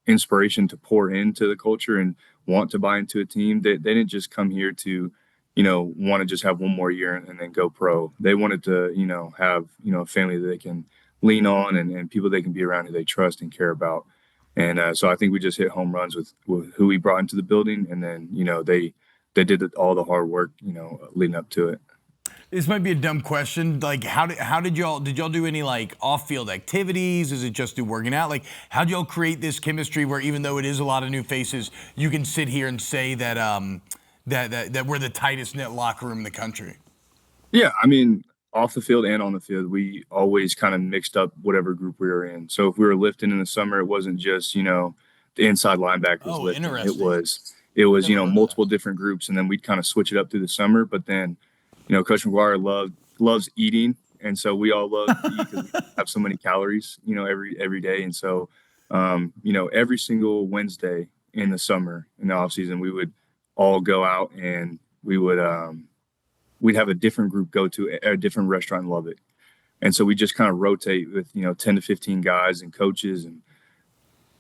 inspiration to pour into the culture and want to buy into a team. They didn't just come here to, want to just have one more year and then go pro. They wanted to, have, a family that they can lean on and people they can be around who they trust and care about. And so I think we just hit home runs with who we brought into the building. And then, they did all the hard work, leading up to it. This might be a dumb question. Like, how did y'all do any like off-field activities? Is it just do working out? Like, how did y'all create this chemistry where even though it is a lot of new faces, you can sit here and say that that we're the tightest knit locker room in the country? Yeah, I mean, off the field and on the field, we always kind of mixed up whatever group we were in. So if we were lifting in the summer, it wasn't just, the inside linebackers lifting. Interesting. It was, multiple different groups, and then we'd kind of switch it up through the summer. But then, Coach McGuire loves eating, and so we all love to eat because we have so many calories, every day. And so, every single Wednesday in the summer, in the off season, we would all go out and we would we'd have a different group go to a different restaurant in Lubbock. And so we just kind of rotate with, 10 to 15 guys and coaches, and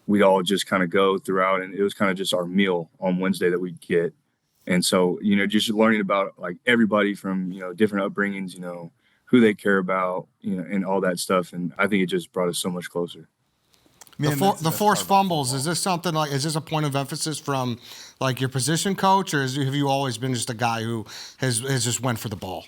we'd all just kind of go throughout. And it was kind of just our meal on Wednesday that we'd get. And so, just learning about like everybody from, different upbringings, who they care about, and all that stuff. And I think it just brought us so much closer. The forced fumbles, is this something like, is this a point of emphasis from like your position coach, or have you always been just a guy who has just went for the ball?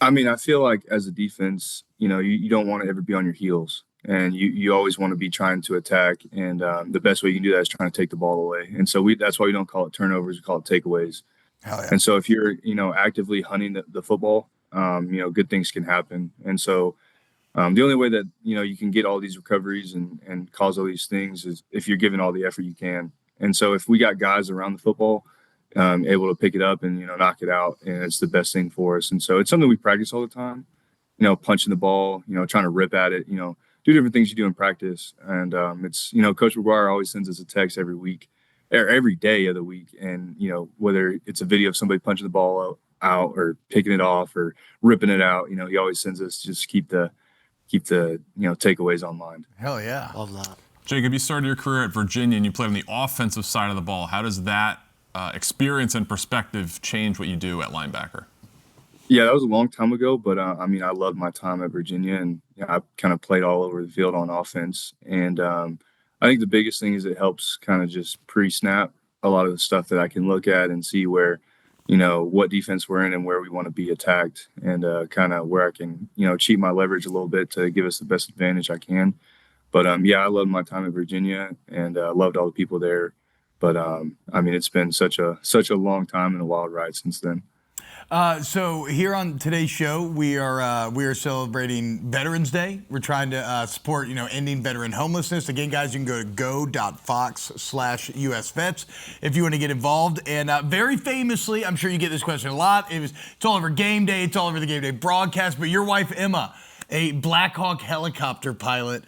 I mean, I feel like as a defense, you don't want to ever be on your heels, and you always want to be trying to attack. And the best way you can do that is trying to take the ball away. And so that's why we don't call it turnovers, we call it takeaways. Hell yeah. And so if you're, actively hunting the football, good things can happen. And so the only way that, you can get all these recoveries and cause all these things is if you're giving all the effort you can. And so if we got guys around the football able to pick it up and, knock it out, and it's the best thing for us. And so it's something we practice all the time, punching the ball, trying to rip at it, do different things you do in practice. And it's, Coach McGuire always sends us a text every week or every day of the week. And, whether it's a video of somebody punching the ball out or picking it off or ripping it out, he always sends us just keep the takeaways on mind. Hell yeah. Love that. Jacob, you started your career at Virginia and you played on the offensive side of the ball. How does that experience and perspective change what you do at linebacker? Yeah, that was a long time ago, but I loved my time at Virginia, and I kind of played all over the field on offense. And I think the biggest thing is it helps kind of just pre-snap a lot of the stuff that I can look at and see where, what defense we're in and where we want to be attacked, and kind of where I can, cheat my leverage a little bit to give us the best advantage I can. But I loved my time at Virginia, and loved all the people there. But it's been such a long time and a wild ride since then. So here on today's show, we are celebrating Veterans Day. We're trying to support, ending veteran homelessness. Again, guys, you can go to go.fox/USVets if you want to get involved. And very famously, I'm sure you get this question a lot. It's all over game day. It's all over the game day broadcast. But your wife, Emma, a Black Hawk helicopter pilot.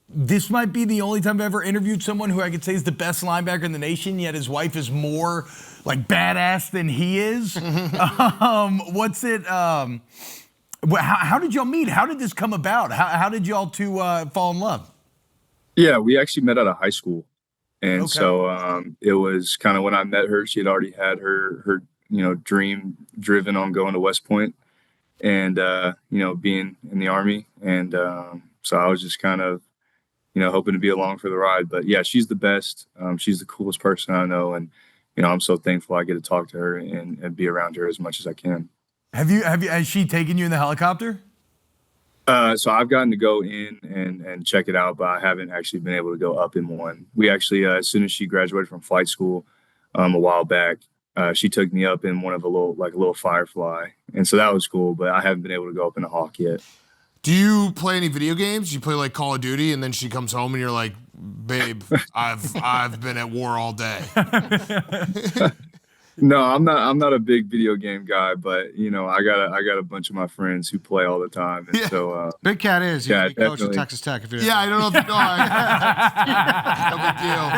This might be the only time I've ever interviewed someone who I could say is the best linebacker in the nation, yet his wife is more like badass than he is. How did y'all meet? How did this come about? How did y'all two fall in love? Yeah, we actually met out of high school. And Okay. so it was kind of when I met her, she had already had her dream driven on going to West Point and, being in the Army. And so I was just kind of, hoping to be along for the ride. But yeah, she's the best. She's the coolest person I know. And, I'm so thankful I get to talk to her and be around her as much as I can. Has she taken you in the helicopter? So I've gotten to go in and check it out, but I haven't actually been able to go up in one. We actually, as soon as she graduated from flight school a while back, she took me up in one of a little Firefly. And so that was cool, but I haven't been able to go up in a Hawk yet. Do you play any video games? You play like Call of Duty, and then she comes home and you're like, babe, I've been at war all day. No, I'm not a big video game guy, but I got a bunch of my friends who play all the time, and so Big Cat is. Yeah, He coached at definitely. Texas Tech. If you Yeah, I don't know if you know. No big deal.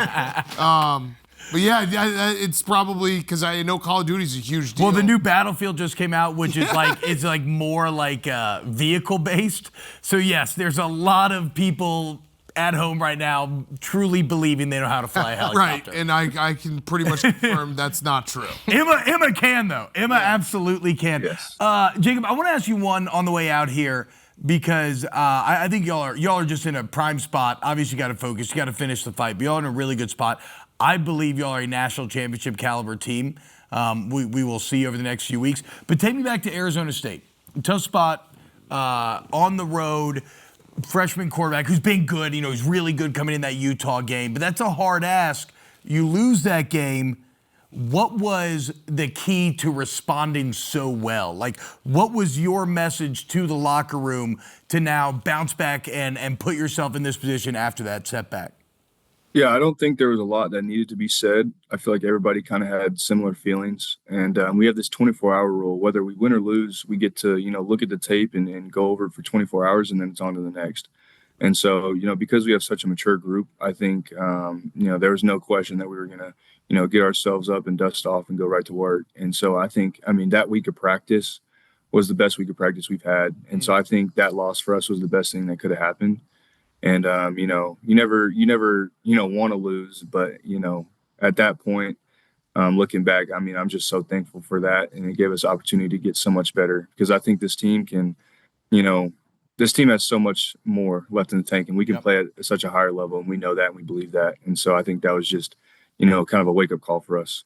But yeah, it's probably because I know Call of Duty is a huge deal. Well, the new Battlefield just came out, which is like more like vehicle based. So yes, there's a lot of people at home right now truly believing they know how to fly a helicopter. Right, and I can pretty much confirm that's not true. Emma can though. Emma absolutely can. Yes. Jacob, I want to ask you one on the way out here because I think y'all are just in a prime spot. Obviously, you got to focus. You got to finish the fight. But y'all are in a really good spot. I believe y'all are a national championship caliber team. We will see over the next few weeks. But take me back to Arizona State. Tough spot on the road. Freshman quarterback who's been good. He's really good coming in that Utah game. But that's a hard ask. You lose that game. What was the key to responding so well? Like, what was your message to the locker room to now bounce back and put yourself in this position after that setback? Yeah, I don't think there was a lot that needed to be said. I feel like everybody kind of had similar feelings. And we have this 24-hour rule. Whether we win or lose, we get to, look at the tape and go over it for 24 hours, and then it's on to the next. And so, because we have such a mature group, I think, there was no question that we were going to, get ourselves up and dust off and go right to work. And so I think, that week of practice was the best week of practice we've had. And so I think that loss for us was the best thing that could have happened. And, you never want to lose, but, at that point, looking back, I'm just so thankful for that. And it gave us opportunity to get so much better because I think this team can, this team has so much more left in the tank and we can play at such a higher level. And we know that and we believe that. And so I think that was just, kind of a wake up call for us.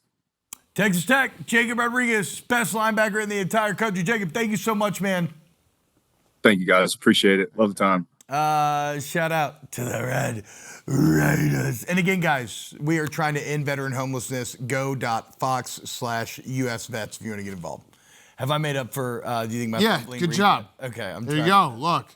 Texas Tech, Jacob Rodriguez, best linebacker in the entire country. Jacob, thank you so much, man. Thank you, guys. Appreciate it. Love the time. Shout out to the Red Raiders. And again, guys, we are trying to end veteran homelessness. Go.fox/US Vets if you want to get involved. Have I made up for, do you think my good job. Okay, I'm There you go. Look.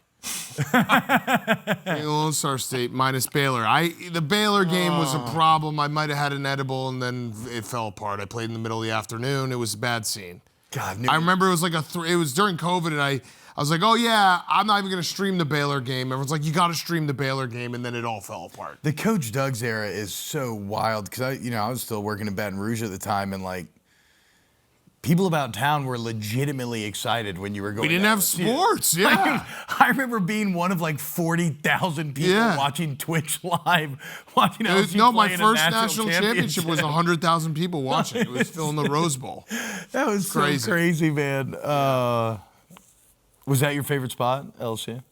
Lone Star State minus Baylor. The Baylor game was a problem. I might have had an edible and then it fell apart. I played in the middle of the afternoon. It was a bad scene. God, I remember it was like it was during COVID and I was like, oh yeah, I'm not even going to stream the Baylor game. Everyone's like, you got to stream the Baylor game, and then it all fell apart. The Coach Doug's era is so wild because I was still working in Baton Rouge at the time, and like people about town were legitimately excited when you were going. We didn't have sports, yeah. Like, I remember being one of like 40,000 people watching Twitch live, watching LSU No, play my in first a national championship was 100,000 people watching. It was filling the Rose Bowl. That was crazy. So crazy, man. Was that your favorite spot, LSU?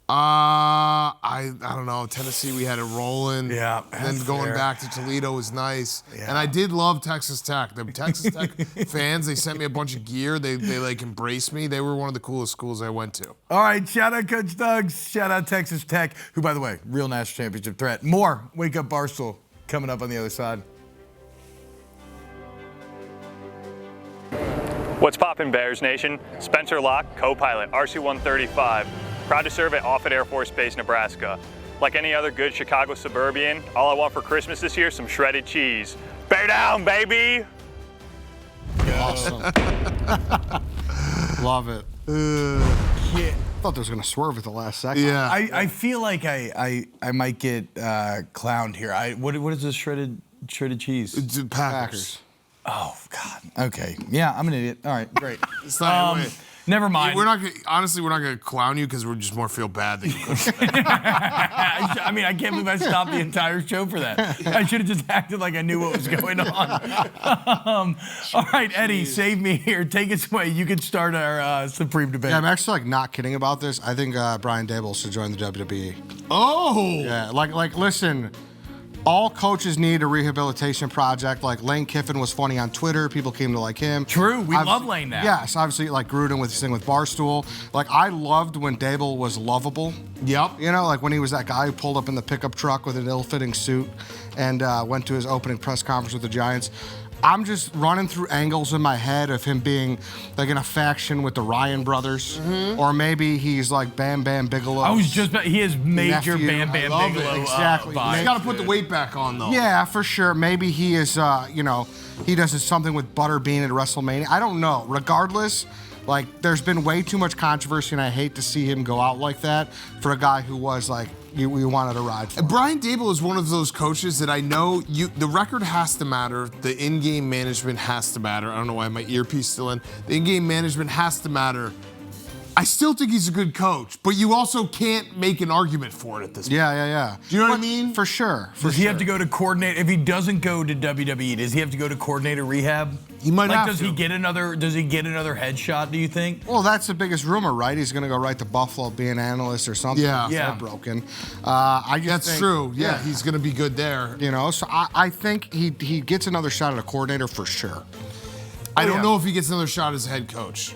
I don't know. Tennessee, we had it rolling. Yeah, And then going fair. back to Toledo was nice. Yeah. And I did love Texas Tech. The Texas Tech fans, they sent me a bunch of gear. They like embraced me. They were one of the coolest schools I went to. All right, shout out Coach Doug. Shout out Texas Tech, who, by the way, real national championship threat. More Wake Up Barstool coming up on the other side. What's poppin', Bears Nation? Spencer Locke, co-pilot, RC-135, proud to serve at Offutt Air Force Base, Nebraska. Like any other good Chicago suburban, all I want for Christmas this year is some shredded cheese. Bear down, baby! Awesome. Love it. Yeah. I thought they was going to swerve at the last second. Yeah. I feel like I might get clowned here. What is this shredded cheese? It's Packers. Oh God. Okay. Yeah, I'm an idiot. All right, great. It's not your way. Never mind. We're not gonna clown you because we're just more feel bad that you couldn't. I mean, I can't believe I stopped the entire show for that. I should have just acted like I knew what was going on. All right, Eddie, save me here. Take us away. You can start our Supreme Debate. Yeah, I'm actually like not kidding about this. I think Brian Daboll should join the WWE. Oh. Yeah, like listen, all coaches need a rehabilitation project. Like Lane Kiffin was funny on Twitter. People came to like him. True, we love Lane now. Yes, obviously like Gruden with his thing with Barstool. Like I loved when Daboll was lovable. Yep. You know, like when he was that guy who pulled up in the pickup truck with an ill-fitting suit and went to his opening press conference with the Giants. I'm just running through angles in my head of him being like in a faction with the Ryan brothers, or maybe he's like Bam Bam Bigelow. I was just he has major Nephew. Bam Bam love it. Bigelow Exactly. vibes. He's got to put the weight back on, though. Yeah, for sure. Maybe he is, he does something with Butterbean at WrestleMania. I don't know. Regardless, like, there's been way too much controversy, and I hate to see him go out like that for a guy who was like, we wanted to ride for. Brian Daboll is one of those coaches that I know the record has to matter, the in-game management has to matter. I don't know why my earpiece is still in. The in-game management has to matter. I still think he's a good coach, but you also can't make an argument for it at this point. Yeah. Do you know what I mean? For sure. Does he have to go to coordinator? If he doesn't go to WWE, does he have to go to coordinator rehab? He might have does to. Does he get another headshot, do you think? Well, that's the biggest rumor, right? He's going to go right to Buffalo, be an analyst or something. Yeah. If they're Yeah. broken. I just That's think, true. Yeah, he's going to be good there. So I think he gets another shot at a coordinator for sure. I don't know if he gets another shot as a head coach.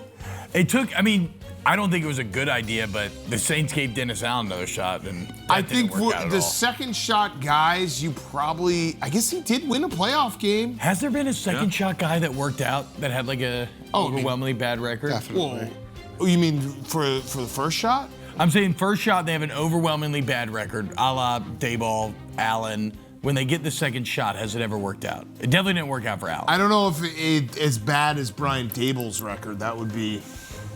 I don't think it was a good idea, but the Saints gave Dennis Allen another shot, and that I didn't think work out at the all. second shot guys, I guess he did win a playoff game. Has there been a second shot guy that worked out that had like a overwhelmingly bad record? Definitely. Whoa. You mean for the first shot? I'm saying first shot, they have an overwhelmingly bad record, a la Daboll, Allen. When they get the second shot, has it ever worked out? It definitely didn't work out for Allen. I don't know if it as bad as Brian Daboll's record. That would be.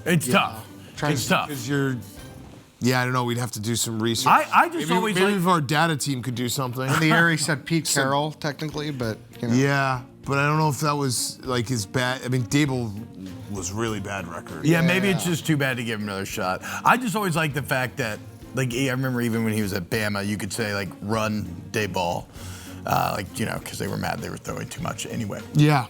It's tough. It's tough. Because I don't know. We'd have to do some research. I just always maybe like. if our data team could do something. In the air, he said Pete Carroll, technically, but, Yeah, but I don't know if that was like his bad. I mean, Daboll was really bad record. Yeah, maybe it's just too bad to give him another shot. I just always like the fact that, like, I remember even when he was at Bama, you could say, like, run Daboll, because they were mad they were throwing too much anyway. Yeah.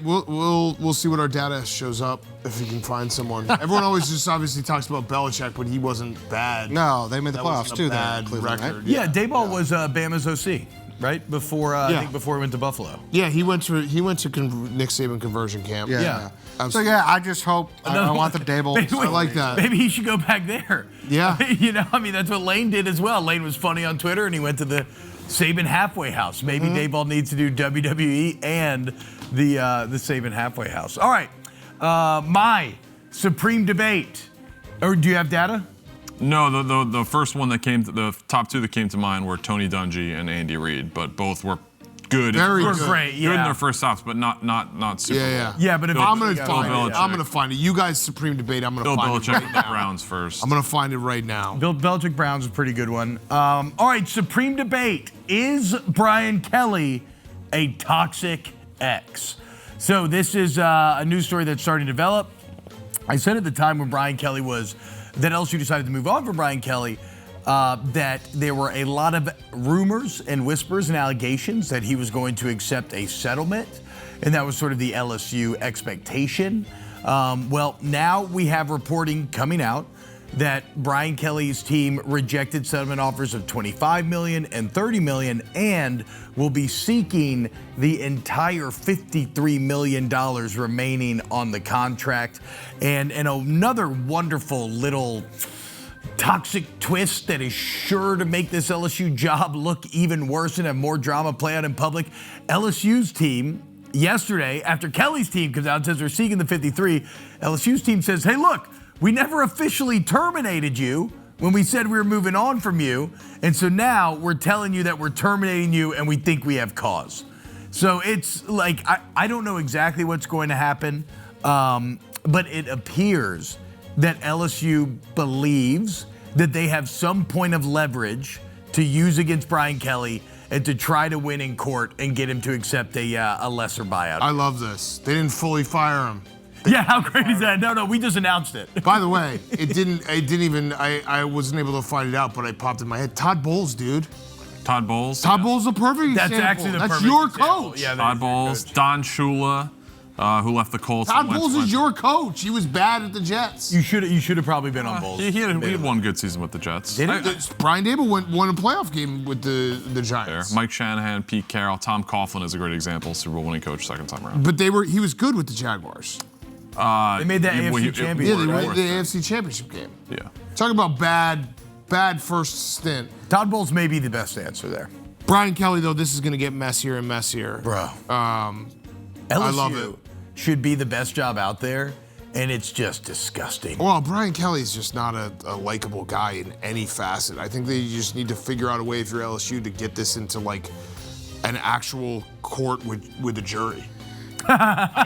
We'll see what our data shows up if we can find someone. Everyone always just obviously talks about Belichick, but he wasn't bad. No, they made the playoffs wasn't too. a bad Cleveland, record. right? Yeah, Daboll was Bama's OC, right? Before I think before he went to Buffalo. Yeah, he went to Nick Saban conversion camp. Yeah. So I just hope I want the Daboll. I like that. Maybe he should go back there. Yeah. That's what Lane did as well. Lane was funny on Twitter, and he went to the Saban halfway house. Maybe Daboll needs to do WWE and the Saban halfway house. All right, my supreme debate. Or do you have data? No, the first one the top two that came to mind were Tony Dungy and Andy Reid, but both were good. Very We're good. great. Good in Yeah. their first stops, but not super. Yeah. Yeah, but if I'm gonna Bill find it. Belichick. I'm gonna find it. You guys supreme debate. I'm gonna Bill find it Belichick right and the now. Browns first. I'm gonna find it right now. Bill Belichick Browns is a pretty good one. All right, supreme debate. Is Brian Kelly a toxic ex? So this is a news story that's starting to develop. I said at the time when that LSU decided to move on from Brian Kelly, that there were a lot of rumors and whispers and allegations that he was going to accept a settlement, and that was sort of the LSU expectation. Well, now we have reporting coming out that Brian Kelly's team rejected settlement offers of $25 million and $30 million and will be seeking the entire $53 million remaining on the contract. And another wonderful little toxic twist that is sure to make this LSU job look even worse and have more drama play out in public. LSU's team yesterday, after Kelly's team comes out and says they're seeking the 53, LSU's team says, hey, look, we never officially terminated you when we said we were moving on from you. And so now we're telling you that we're terminating you and we think we have cause. So it's like, I don't know exactly what's going to happen, but it appears that LSU believes that they have some point of leverage to use against Brian Kelly and to try to win in court and get him to accept a lesser buyout. I love this. They didn't fully fire him. Yeah, how great is that? No, we just announced it. By the way, I wasn't able to find it out, but it popped in my head. Todd Bowles, dude. Todd Bowles. Todd Bowles is a perfect That's example. actually the That's perfect your example. coach. Yeah, that Todd is your Bowles. coach. Don Shula, who left the Colts. Todd and went- Bowles is went- your coach. He was bad at the Jets. You should have probably been on Bulls. He had one good season with the Jets. Did he? Brian Daboll won a playoff game with the There. Giants. Mike Shanahan, Pete Carroll, Tom Coughlin is a great example. Super Bowl winning coach second time around. But he was good with the Jaguars. They made that AFC championship. Yeah, they right? won the AFC Championship game. Yeah. Talk about bad first stint. Todd Bowles may be the best answer there. Brian Kelly, though, this is going to get messier and messier. Bro. LSU love it. should be the best job out there, and it's just disgusting. Well, Brian Kelly's just not a likable guy in any facet. I think that you just need to figure out a way if you're LSU to get this into like an actual court with a jury. If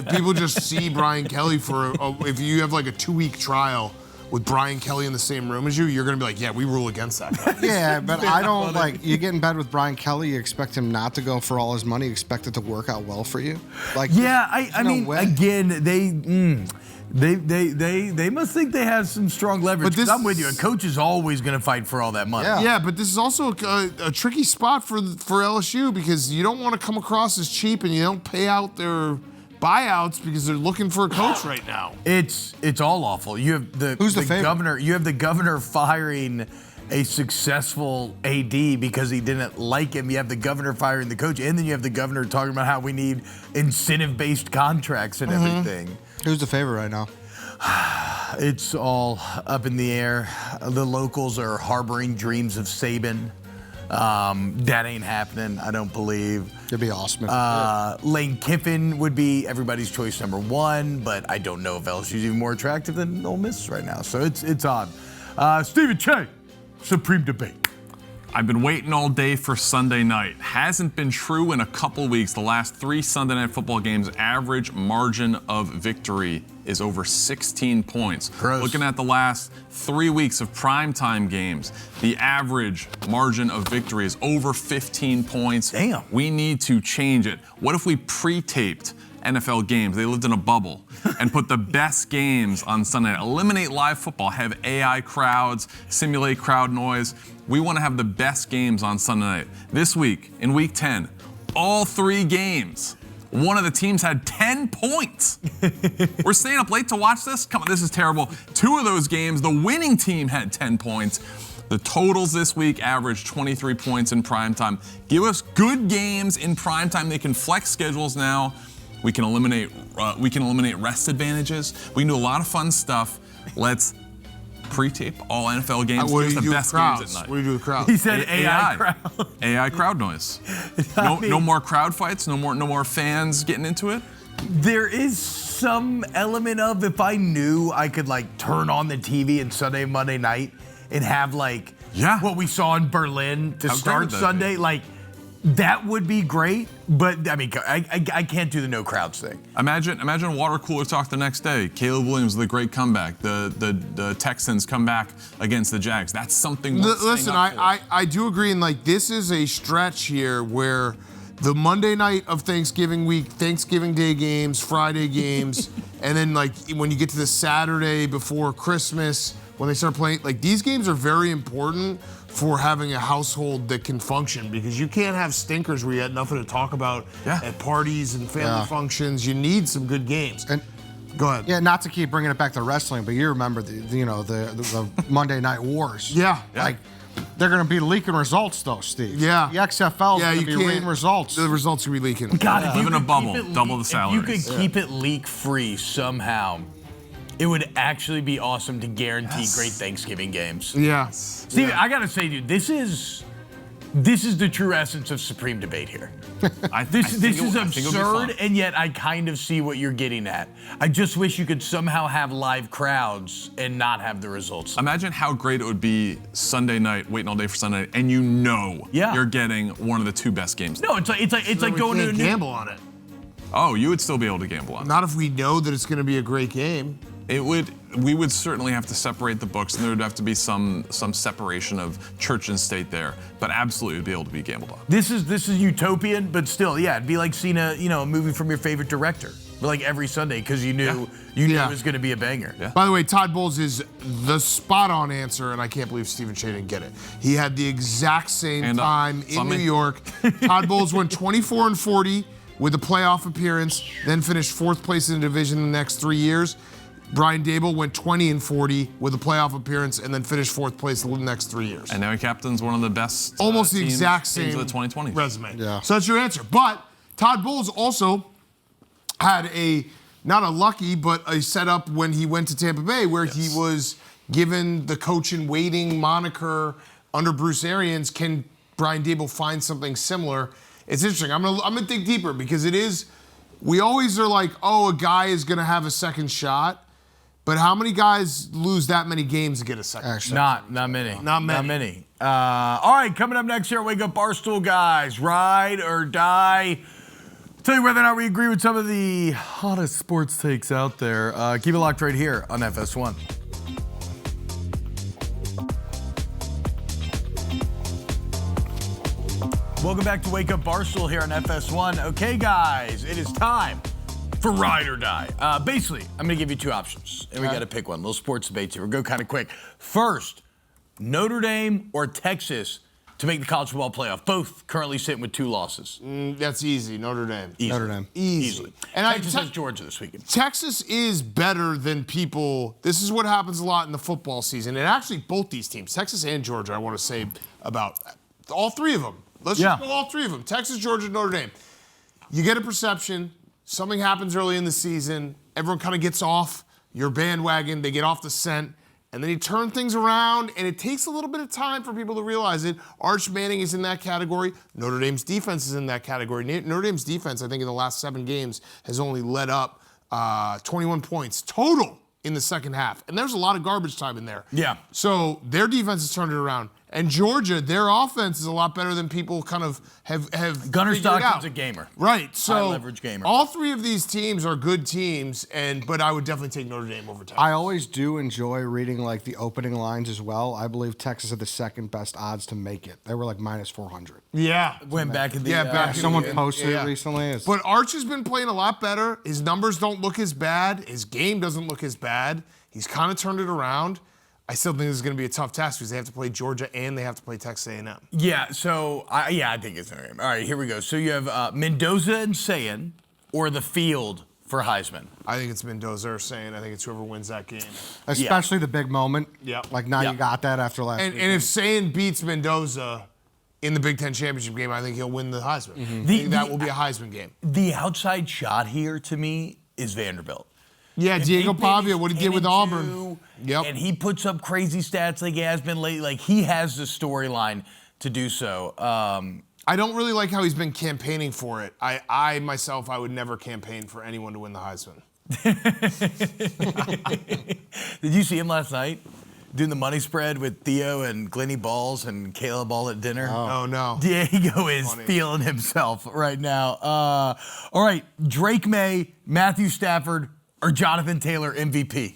people just see Brian Kelly if you have like a 2-week trial with Brian Kelly in the same room as you, you're going to be like, yeah, we rule against that guy. Yeah, but I don't you get in bed with Brian Kelly, you expect him not to go for all his money, you expect it to work out well for you. I mean, again, they must think they have some strong leverage. But I'm with you. A coach is always going to fight for all that money. Yeah, but this is also a tricky spot for LSU because you don't want to come across as cheap and you don't pay out their buyouts because they're looking for a coach right now. It's all awful. You have the governor. You have the governor firing a successful AD because he didn't like him. You have the governor firing the coach, and then you have the governor talking about how we need incentive-based contracts and everything. Who's the favorite right now? It's all up in the air. The locals are harboring dreams of Saban. That ain't happening, I don't believe. It'd be awesome. Lane Kiffin would be everybody's choice number 1, but I don't know if LSU's even more attractive than Ole Miss right now. So it's odd. Steven Cheah, Supreme Debate. I've been waiting all day for Sunday night. Hasn't been true in a couple weeks. The last 3 Sunday Night Football games, average margin of victory is over 16 points. Gross. Looking at the last 3 weeks of primetime games, the average margin of victory is over 15 points. Damn. We need to change it. What if we pre-taped NFL games? They lived in a bubble and put the best games on Sunday night. Eliminate live football, have AI crowds, simulate crowd noise. We want to have the best games on Sunday night. This week, in week 10, all 3 games, one of the teams had 10 points. We're staying up late to watch this? Come on, this is terrible. 2 of those games, the winning team had 10 points. The totals this week average 23 points in primetime. Give us good games in primetime. They can flex schedules now. We can eliminate rest advantages. We can do a lot of fun stuff. Let's pre-tape all NFL games. What do the you do best with crowds? games at night. What do you do with crowds? He said AI crowd. AI crowd noise. No more crowd fights. No more fans getting into it. There is some element of if I knew I could like turn on the TV and Sunday, Monday night and have like what we saw in Berlin to start Sunday, like that would be great. But I mean, I can't do the no crowds thing. Imagine a water cooler talk the next day. Caleb Williams, the great comeback. The Texans come back against the Jags. That's something. Listen, I do agree. And like this is a stretch here where the Monday night of Thanksgiving week, Thanksgiving Day games, Friday games, and then like when you get to the Saturday before Christmas, when they start playing, like these games are very important for having a household that can function because you can't have stinkers where you had nothing to talk about at parties and family functions. You need some good games. And go ahead. Yeah, not to keep bringing it back to wrestling, but you remember the Monday Night Wars. Like they're going to be leaking results though, Steve. Yeah. The XFL is going to be reading results. The results will be leaking. God, if live in a bubble, double the salary. If you could keep it leak free somehow, it would actually be awesome to guarantee great Thanksgiving games. Yeah. Steve, I gotta say, dude, this is the true essence of Supreme Debate here. This is absurd, and yet I kind of see what you're getting at. I just wish you could somehow have live crowds and not have the results. Imagine how great it would be Sunday night, waiting all day for Sunday night, and you're getting one of the 2 best games. No, it's like going to a gamble on it. Oh, you would still be able to gamble on it. Not if we know that it's going to be a great game. We would certainly have to separate the books, and there would have to be some separation of church and state there. But absolutely, would be able to be gambled on. This is utopian, but still, it'd be like seeing a movie from your favorite director, but like every Sunday because you knew it was going to be a banger. Yeah. By the way, Todd Bowles is the spot-on answer, and I can't believe Steven Cheah didn't get it. He had the exact same time in New York. Todd Bowles went 24-40 with a playoff appearance, then finished 4th place in the division in the next 3 years. Brian Daboll went 20-40 with a playoff appearance and then finished 4th place in the next 3 years. And now he captains one of the best almost the exact teams same of the 2020s. resume. Yeah. So that's your answer. But Todd Bowles also had not a lucky, but a setup when he went to Tampa Bay where he was given the coach in waiting moniker under Bruce Arians. Can Brian Daboll find something similar It's interesting. I'm gonna dig deeper because it is. We always are like, oh, a guy is gonna have a second shot. But how many guys lose that many games to get a second shot? Not many. Not many. Not many. All right, coming up next here at Wake Up Barstool, guys. Ride or die. Tell you whether or not we agree with some of the hottest sports takes out there. Keep it locked right here on FS1. Welcome back to Wake Up Barstool here on FS1. Okay, guys, it is time for Ride or Die. Basically, I'm going to give you two options, and we got to pick one. Little sports debates here. We'll go kind of quick. First, Notre Dame or Texas to make the college football playoff. Both currently sitting with 2 losses. That's easy. Notre Dame. Easy. Notre Dame. Easily. And Texas has Georgia this weekend. Texas is better than people. This is what happens a lot in the football season. And actually, both these teams, Texas and Georgia, I want to say about all 3 of them. Let's just go all 3 of them. Texas, Georgia, Notre Dame. You get a perception. Something happens early in the season. Everyone kind of gets off your bandwagon. They get off the scent. And then you turn things around, and it takes a little bit of time for people to realize it. Arch Manning is in that category. Notre Dame's defense is in that category. Notre Dame's defense, I think, in the last 7 games has only led up 21 points total in the second half. And there's a lot of garbage time in there. Yeah. So their defense has turned it around. And Georgia, their offense is a lot better than people kind of have Gunnar figured out. Stockton's a gamer. Right. So high-leverage gamer. all 3 of these teams are good teams, but I would definitely take Notre Dame over Texas. I always do enjoy reading like the opening lines as well. I believe Texas had the second best odds to make it. They were like minus 400. Yeah. Went back in the back in Someone the- posted yeah. it recently. But Arch has been playing a lot better. His numbers don't look as bad. His game doesn't look as bad. He's kind of turned it around. I still think this is going to be a tough task because they have to play Georgia and they have to play Texas A&M. Yeah, so, I think it's Notre Dame. All right, here we go. So you have Mendoza and Sayin or the field for Heisman. I think it's Mendoza or Sayin. I think it's whoever wins that game. Especially the big moment. Yep. Like now you got that after last week. And if Sayin beats Mendoza in the Big Ten championship game, I think he'll win the Heisman. Mm-hmm. I think that will be a Heisman game. The outside shot here, to me, is Vanderbilt. Yeah, Diego Pavia, what he did with Auburn. Yep. And he puts up crazy stats like he has been lately. Like, he has the storyline to do so. I don't really like how he's been campaigning for it. I myself, I would never campaign for anyone to win the Heisman. Did you see him last night? Doing the money spread with Theo and Glennie Balls and Caleb Ball at dinner. Oh, no. Diego is feeling himself right now. All right, Drake May, Matthew Stafford, or Jonathan Taylor MVP?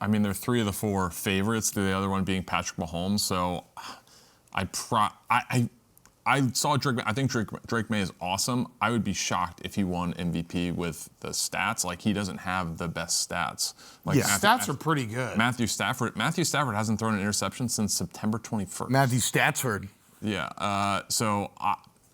I mean, they're 3 of the 4 favorites, the other one being Patrick Mahomes. So I saw Drake May. I think Drake May is awesome. I would be shocked if he won MVP with the stats. Like, he doesn't have the best stats. Like, Stats are pretty good. Matthew Stafford hasn't thrown an interception since September 21st. Matthew Stafford. Yeah. So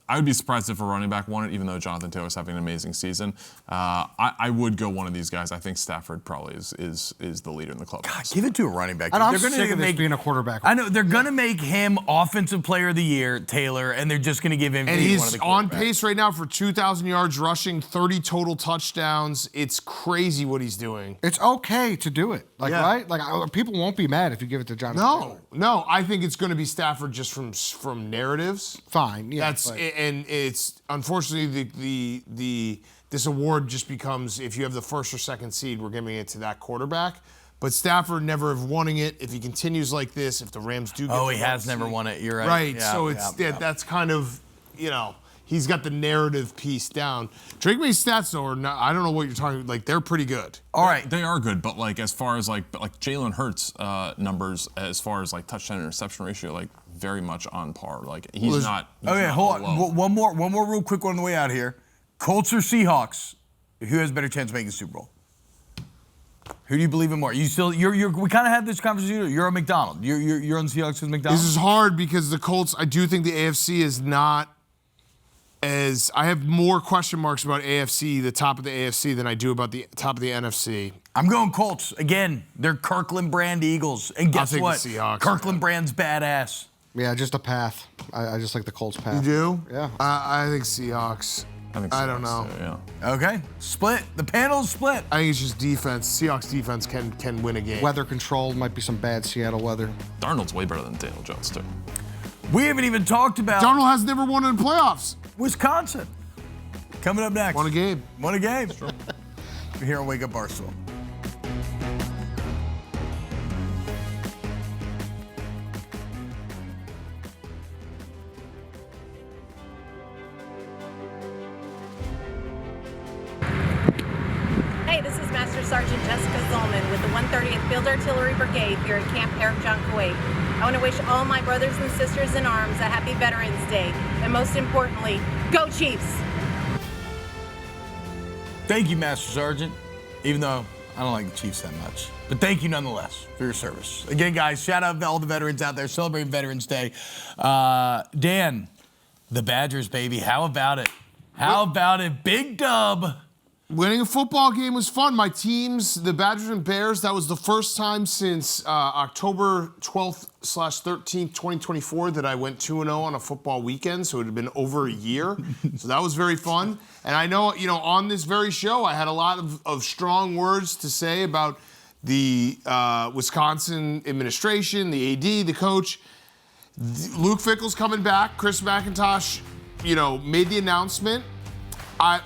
I would be surprised if a running back won it, even though Jonathan Taylor's having an amazing season. I would go one of these guys. I think Stafford probably is the leader in the club. God, give it to a running back. And I'm They're gonna sick of this make- being a quarterback. I know. They're going to make him Offensive Player of the Year, Taylor, and they're just going to give him And one of he's the on quarterbacks. pace right now for 2,000 yards rushing, 30 total touchdowns. It's crazy what he's doing. It's okay to do it. Like, Yeah. right? Like, people won't be mad if you give it to Jonathan Taylor. No. I think it's going to be Stafford just from narratives. Fine. Yeah. And it's unfortunately this award just becomes if you have the first or second seed, we're giving it to that quarterback. But Stafford never have won it. If he continues like this, if the Rams do get He has never won it. You're right. Right. Yeah, So it's yeah. that's kind of, he's got the narrative piece down. Drake May's stats though are not, I don't know what you're talking about. Like, they're pretty good. All right. They are good, but like as far as like Jalen Hurts numbers, as far as like touchdown interception ratio, like very much on par. Like he's not. Okay, hold on. low. One more real quick one on the way out here. Colts or Seahawks? Who has a better chance of making the Super Bowl? Who do you believe in more? We kind of had this conversation. You're a McDonald. You're on the Seahawks with McDonald. This is hard because the Colts, I do think the AFC is not as, I have more question marks about AFC, the top of the AFC, than I do about the top of the NFC. I'm going Colts. Again, they're Kirkland brand Eagles. And guess take the what? Seahawks, Kirkland brand's badass. Yeah, just a path. I just like the Colts path. You do? Yeah. I think Seahawks. I don't know. Too, yeah. Okay, split. The panel's split. I think it's just defense. Seahawks defense can win a game. Weather controlled, might be some bad Seattle weather. Darnold's way better than Daniel Jones too. We haven't even talked about. Darnold has never won in the playoffs. Wisconsin. Coming up next. Won a game. Won a game. Here on Wake Up Barstool. Hey, this is Master Sergeant Jessica Zolman with the 130th Field Artillery Brigade here at Camp Eric John Kuwait. I want to wish all my brothers and sisters in arms a happy Veterans Day, and most importantly, go Chiefs! Thank you, Master Sergeant, even though I don't like the Chiefs that much. But thank you nonetheless for your service. Again, guys, shout out to all the veterans out there celebrating Veterans Day. Dan, the Badgers, baby, how about it? How about it? Big dub. Winning a football game was fun. My teams, the Badgers and Bears, that was the first time since October 12th/13th, 2024 that I went 2-0 on a football weekend, so it had been over a year. So that was very fun. And I know, on this very show, I had a lot of strong words to say about the Wisconsin administration, the AD, the coach. Luke Fickell's coming back. Chris McIntosh, made the announcement.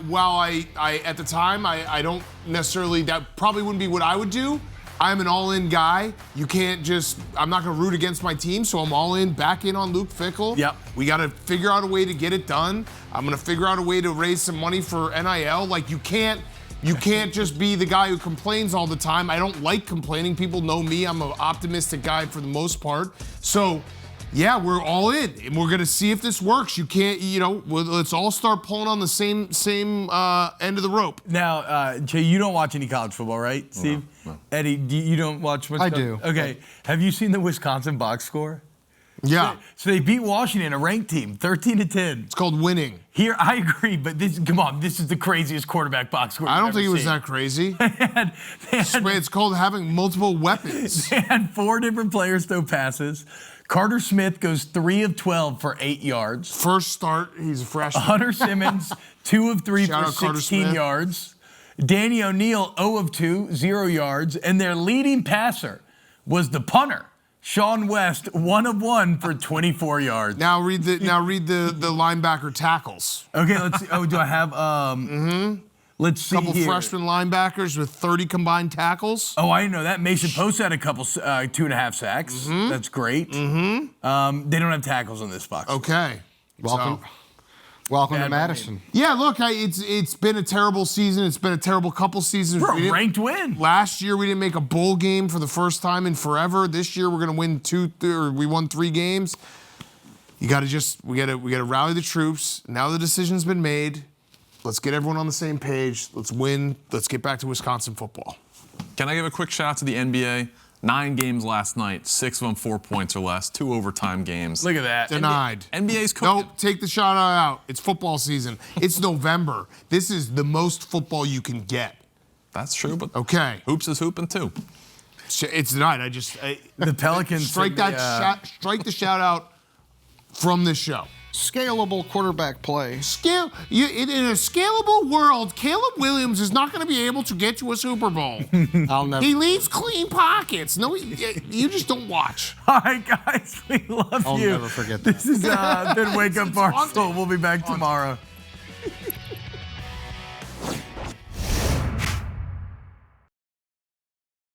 While I at the time, I don't necessarily, that probably wouldn't be what I would do. I'm an all-in guy. You can't just, I'm not going to root against my team, so I'm all in, back in on Luke Fickell. Yep. We got to figure out a way to get it done. I'm going to figure out a way to raise some money for NIL. Like, you can't just be the guy who complains all the time. I don't like complaining. People know me. I'm an optimistic guy for the most part. So, yeah, we're all in, and we're going to see if this works. You can't, let's all start pulling on the same end of the rope. Now, Jay, you don't watch any college football, right, Steve? No. Eddie, you don't watch much? I do. Okay. Have you seen the Wisconsin box score? Yeah. So they beat Washington, a ranked team, 13-10. It's called winning. Here, I agree, but this is the craziest quarterback box score I you've don't think it ever was seen. that crazy. They had It's called having multiple weapons. They had 4 different players throw passes. Carter Smith goes 3 of 12 for 8 yards. First start, he's a freshman. Hunter Simmons, 2 of 3 Shout for out Carter 16 Smith. yards. Danny O'Neal, 0 of 2, 0 yards. And their leading passer was the punter, Sean West, 1 of 1 for 24 yards. Now read the linebacker tackles. Okay, let's see. Oh, do I have Let's see Couple here. freshman linebackers with 30 combined tackles. Oh, I didn't know that. Mason Post had a couple 2.5 sacks. Mm-hmm. That's great. They don't have tackles on this box. Okay. Welcome Bad to Madison. Yeah, look, it's been a terrible season. It's been a terrible couple seasons. For We a didn't- ranked win. Last year we didn't make a bowl game for the first time in forever. This year we're gonna win we won 3 games. We gotta rally the troops. Now the decision's been made. Let's get everyone on the same page. Let's win. Let's get back to Wisconsin football. Can I give a quick shout out to the NBA? 9 games last night, 6 of them 4 points or less, 2 overtime games. Look at that. Denied. NBA's cooking. Nope, take the shot out. It's football season. It's November. This is the most football you can get. That's true, but Okay. hoops is hooping too. It's denied. The Pelicans strike strike the shout out from this show. Scalable quarterback play. In a scalable world, Caleb Williams is not going to be able to get to a Super Bowl. I'll never. He leaves clean pockets. No, you just don't watch. All right, guys, we love I'll you. never forget that. This has been Wake Up Barstool. We'll be back tomorrow.